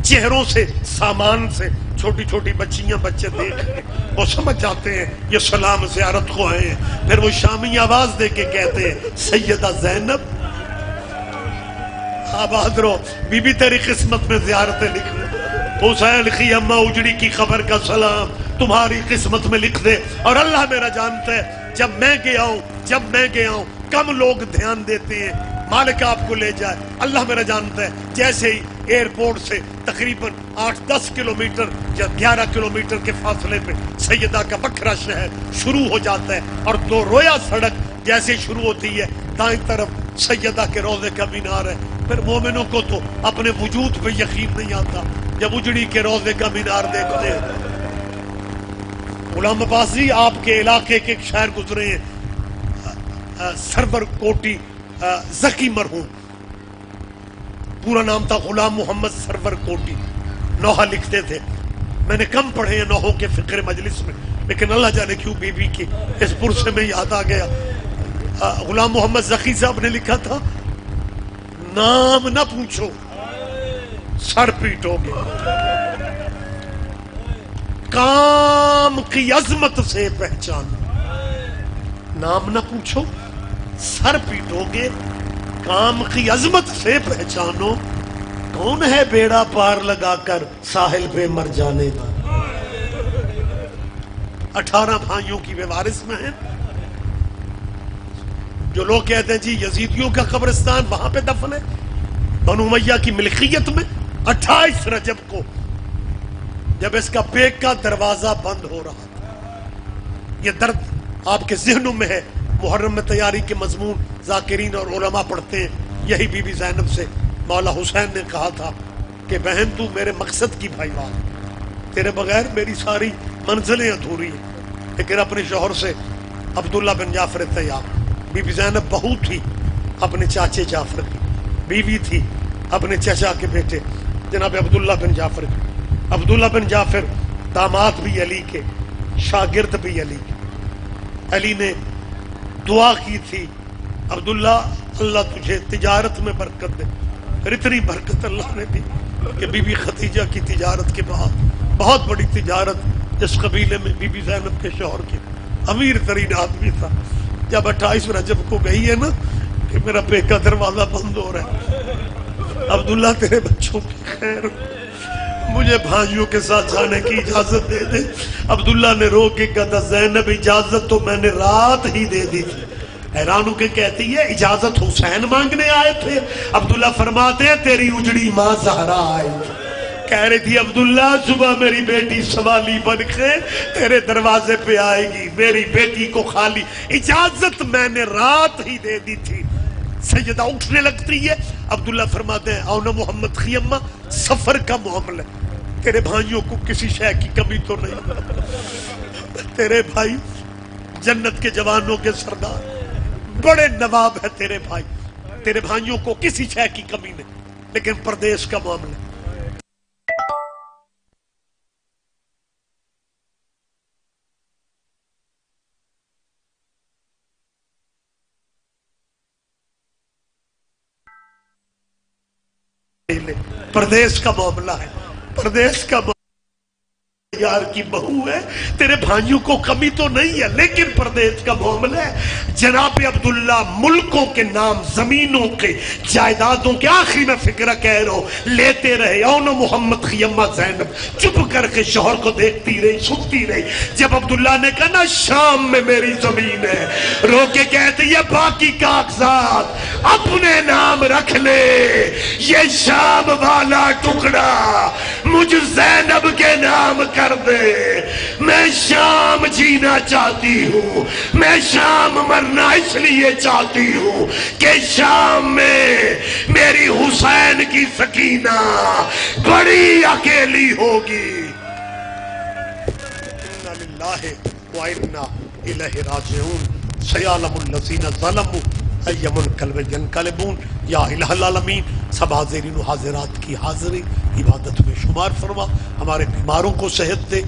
Speaker 1: چہروں سے سامان سے چھوٹی چھوٹی بچیاں بچے دیکھ کے وہ سمجھ جاتے ہیں یہ سلام زیارت کو آئے ہیں، پھر وہ شامی آواز دے کے کہتے ہیں سیدہ زینب آباد رہو، بی بی تیری قسمت میں زیارتیں لکھ لیں، حسین کی اماں اجڑی کی خبر کا سلام تمہاری قسمت میں لکھ دے۔ اور اللہ میرا جانتا ہے جب میں گیا ہوں کم لوگ دھیان دیتے ہیں، مالک آپ کو لے جائے، اللہ میرا جانتا ہے جیسے ہی ایئرپورٹ سے تقریباً 8-10 کلومیٹر یا 11 کلومیٹر کے فاصلے پہ سیدہ کا بکھرا شہر شروع ہو جاتا ہے، اور 2 رویا سڑک جیسے شروع ہوتی ہے، دائیں طرف سیدہ کے روضے کا مینار ہے۔ پھر مومنوں کو تو اپنے وجود پہ یقین نہیں آتا جب اجڑی کے روضے کا مینار دیکھتے ہیں۔ غلام عباسی آپ کے علاقے کے ایک شاعر گزرے ہیں، سرور کوٹی ذکی مرحوم، پورا نام تھا غلام محمد سرور کوٹی، نوحہ لکھتے تھے، میں نے کم پڑھے ہیں نوحوں کے فقر مجلس میں، لیکن اللہ جانے کیوں بی بی کی اس پرسے میں یاد آ گیا۔ غلام محمد ذکی صاحب نے لکھا تھا نام نہ پوچھو سر پیٹو گے، کام کی عظمت سے پہچان، نام نہ پوچھو سر پیٹو گے، کام کی عظمت سے پہچانو، کون ہے بیڑا پار لگا کر ساحل پہ مر جانے کا۔ 18 بھائیوں کی وارث میں ہیں، جو لوگ کہتے ہیں جی یزیدیوں کا قبرستان وہاں پہ دفن ہے، بنو امیہ کی ملکیت میں 28 رجب کو جب اس کا بیگ کا دروازہ بند ہو رہا تھا، یہ درد آپ کے ذہنوں میں ہے، محرم میں تیاری کے مضمون ذاکرین اور علماء پڑھتے ہیں، یہی بی بی زینب سے مولا حسین نے کہا تھا کہ بہن تو میرے مقصد کی بھائی وان، تیرے بغیر میری ساری منزلیں ادھوری ہیں، لیکن اپنے شوہر سے عبداللہ بن جعفر طیار، بی بی زینب بہو تھی اپنے چاچے جعفر کی، بیوی تھی اپنے چچا کے بیٹے جناب عبداللہ بن جعفر کی، عبداللہ بن جعفر داماد بھی علی کے، شاگرد بھی علی کے۔ علی نے دعا کی تھی عبداللہ اللہ تجھے تجارت میں برکت دے، پھر اتنی برکت اللہ نے دی کہ بی بی خدیجہ کی تجارت کے بعد بہت بڑی تجارت اس قبیلے میں بی بی زینب کے شوہر کی، امیر ترین آدمی تھا۔ جب 28 رجب کو گئی ہے نا کہ میرا بیگ کا دروازہ بند ہو رہا ہے، عبداللہ تیرے بچوں کی خیر، مجھے بھائیوں کے ساتھ جانے کی اجازت دے دے۔ عبداللہ نے رو کے کہا زینب اجازت تو میں نے رات ہی دے دی تھی، حیران ہو کے کہتی ہے اجازت حسین مانگنے آئے تھے؟ عبداللہ فرماتے ہیں تیری اجڑی ماں زہرا آئی، کہہ رہی تھی عبداللہ صبح میری بیٹی سوالی بن کے تیرے دروازے پہ آئے گی، میری بیٹی کو خالی اجازت میں نے رات ہی دے دی تھی۔ سیدہ اٹھنے لگتی ہے، عبداللہ فرماتے ہیں آؤ نا محمد خیمہ، سفر کا معاملہ، تیرے بھائیوں کو کسی شے کی کمی تو نہیں، تیرے بھائی جنت کے جوانوں کے سردار، بڑے نواب ہے تیرے بھائی، تیرے بھائیوں کو کسی شے کی کمی نہیں، لیکن پردیس کا معاملہ۔ پردیس کا معاملہ ہے، پردیس کا معاملہ، یار کی بہو ہے، تیرے بھائیوں کو کمی تو نہیں ہے، لیکن پردیس کا معاملہ ہے۔ جناب عبداللہ ملکوں کے نام، زمینوں کے، جائیدادوں کے، آخری میں فکرہ کہہ رہا ہوں، لیتے رہے۔ اونا محمد خیمہ زینب چپ کر کے شوہر کو دیکھتی رہی، سنتی رہی۔ جب عبداللہ نے کہا نا شام میں میری زمین ہے، رو کے کہتی ہے باقی کاغذات اپنے نام رکھ لے، یہ شام والا ٹکڑا مجھ زینب کے نام کر دے، میں شام جینا چاہتی ہوں، میں شام مرنا اس لیے چاہتی ہوں کہ شام میں میری حسین کی سکینہ بڑی اکیلی ہوگی۔ اِنَّا لِلَّهِ وَإِنَّا إِلَيْهِ رَاجِعُونَ سَيَعْلَمُ الَّذِينَ ظَلَمُوا أَيَّ مُنقَلَبٍ يَنقَلِبُونَ۔ یا الہ العالمین، سب حاضرین و حاضرات کی حاضری عبادت میں شمار فرما، ہمارے بیماروں کو صحت دے،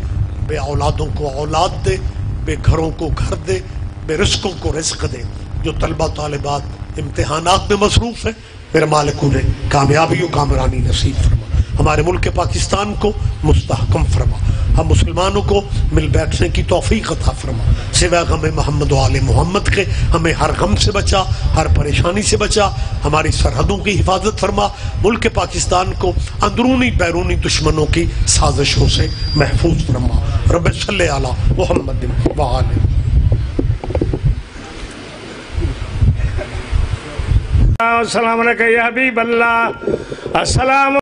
Speaker 1: بے اولادوں کو اولاد دے، بے گھروں کو گھر دے، بے رزقوں کو رزق دے۔ جو طلبہ طالبات امتحانات میں مصروف ہیں، میرے مالک انہیں کامیابی و کامرانی نصیب فرما، ہمارے ملک پاکستان کو مستحکم فرما، ہم مسلمانوں کو مل بیٹھنے کی توفیق عطا فرما، سوائے غم محمد و آل محمد کے ہمیں ہر غم سے بچا، ہر پریشانی سے بچا، ہماری سرحدوں کی حفاظت فرما، ملک پاکستان کو اندرونی بیرونی دشمنوں کی سازشوں سے محفوظ فرما۔ رب صلی علی محمد و آلہ۔
Speaker 2: السلام علیکم یا حبیب اللہ، السلام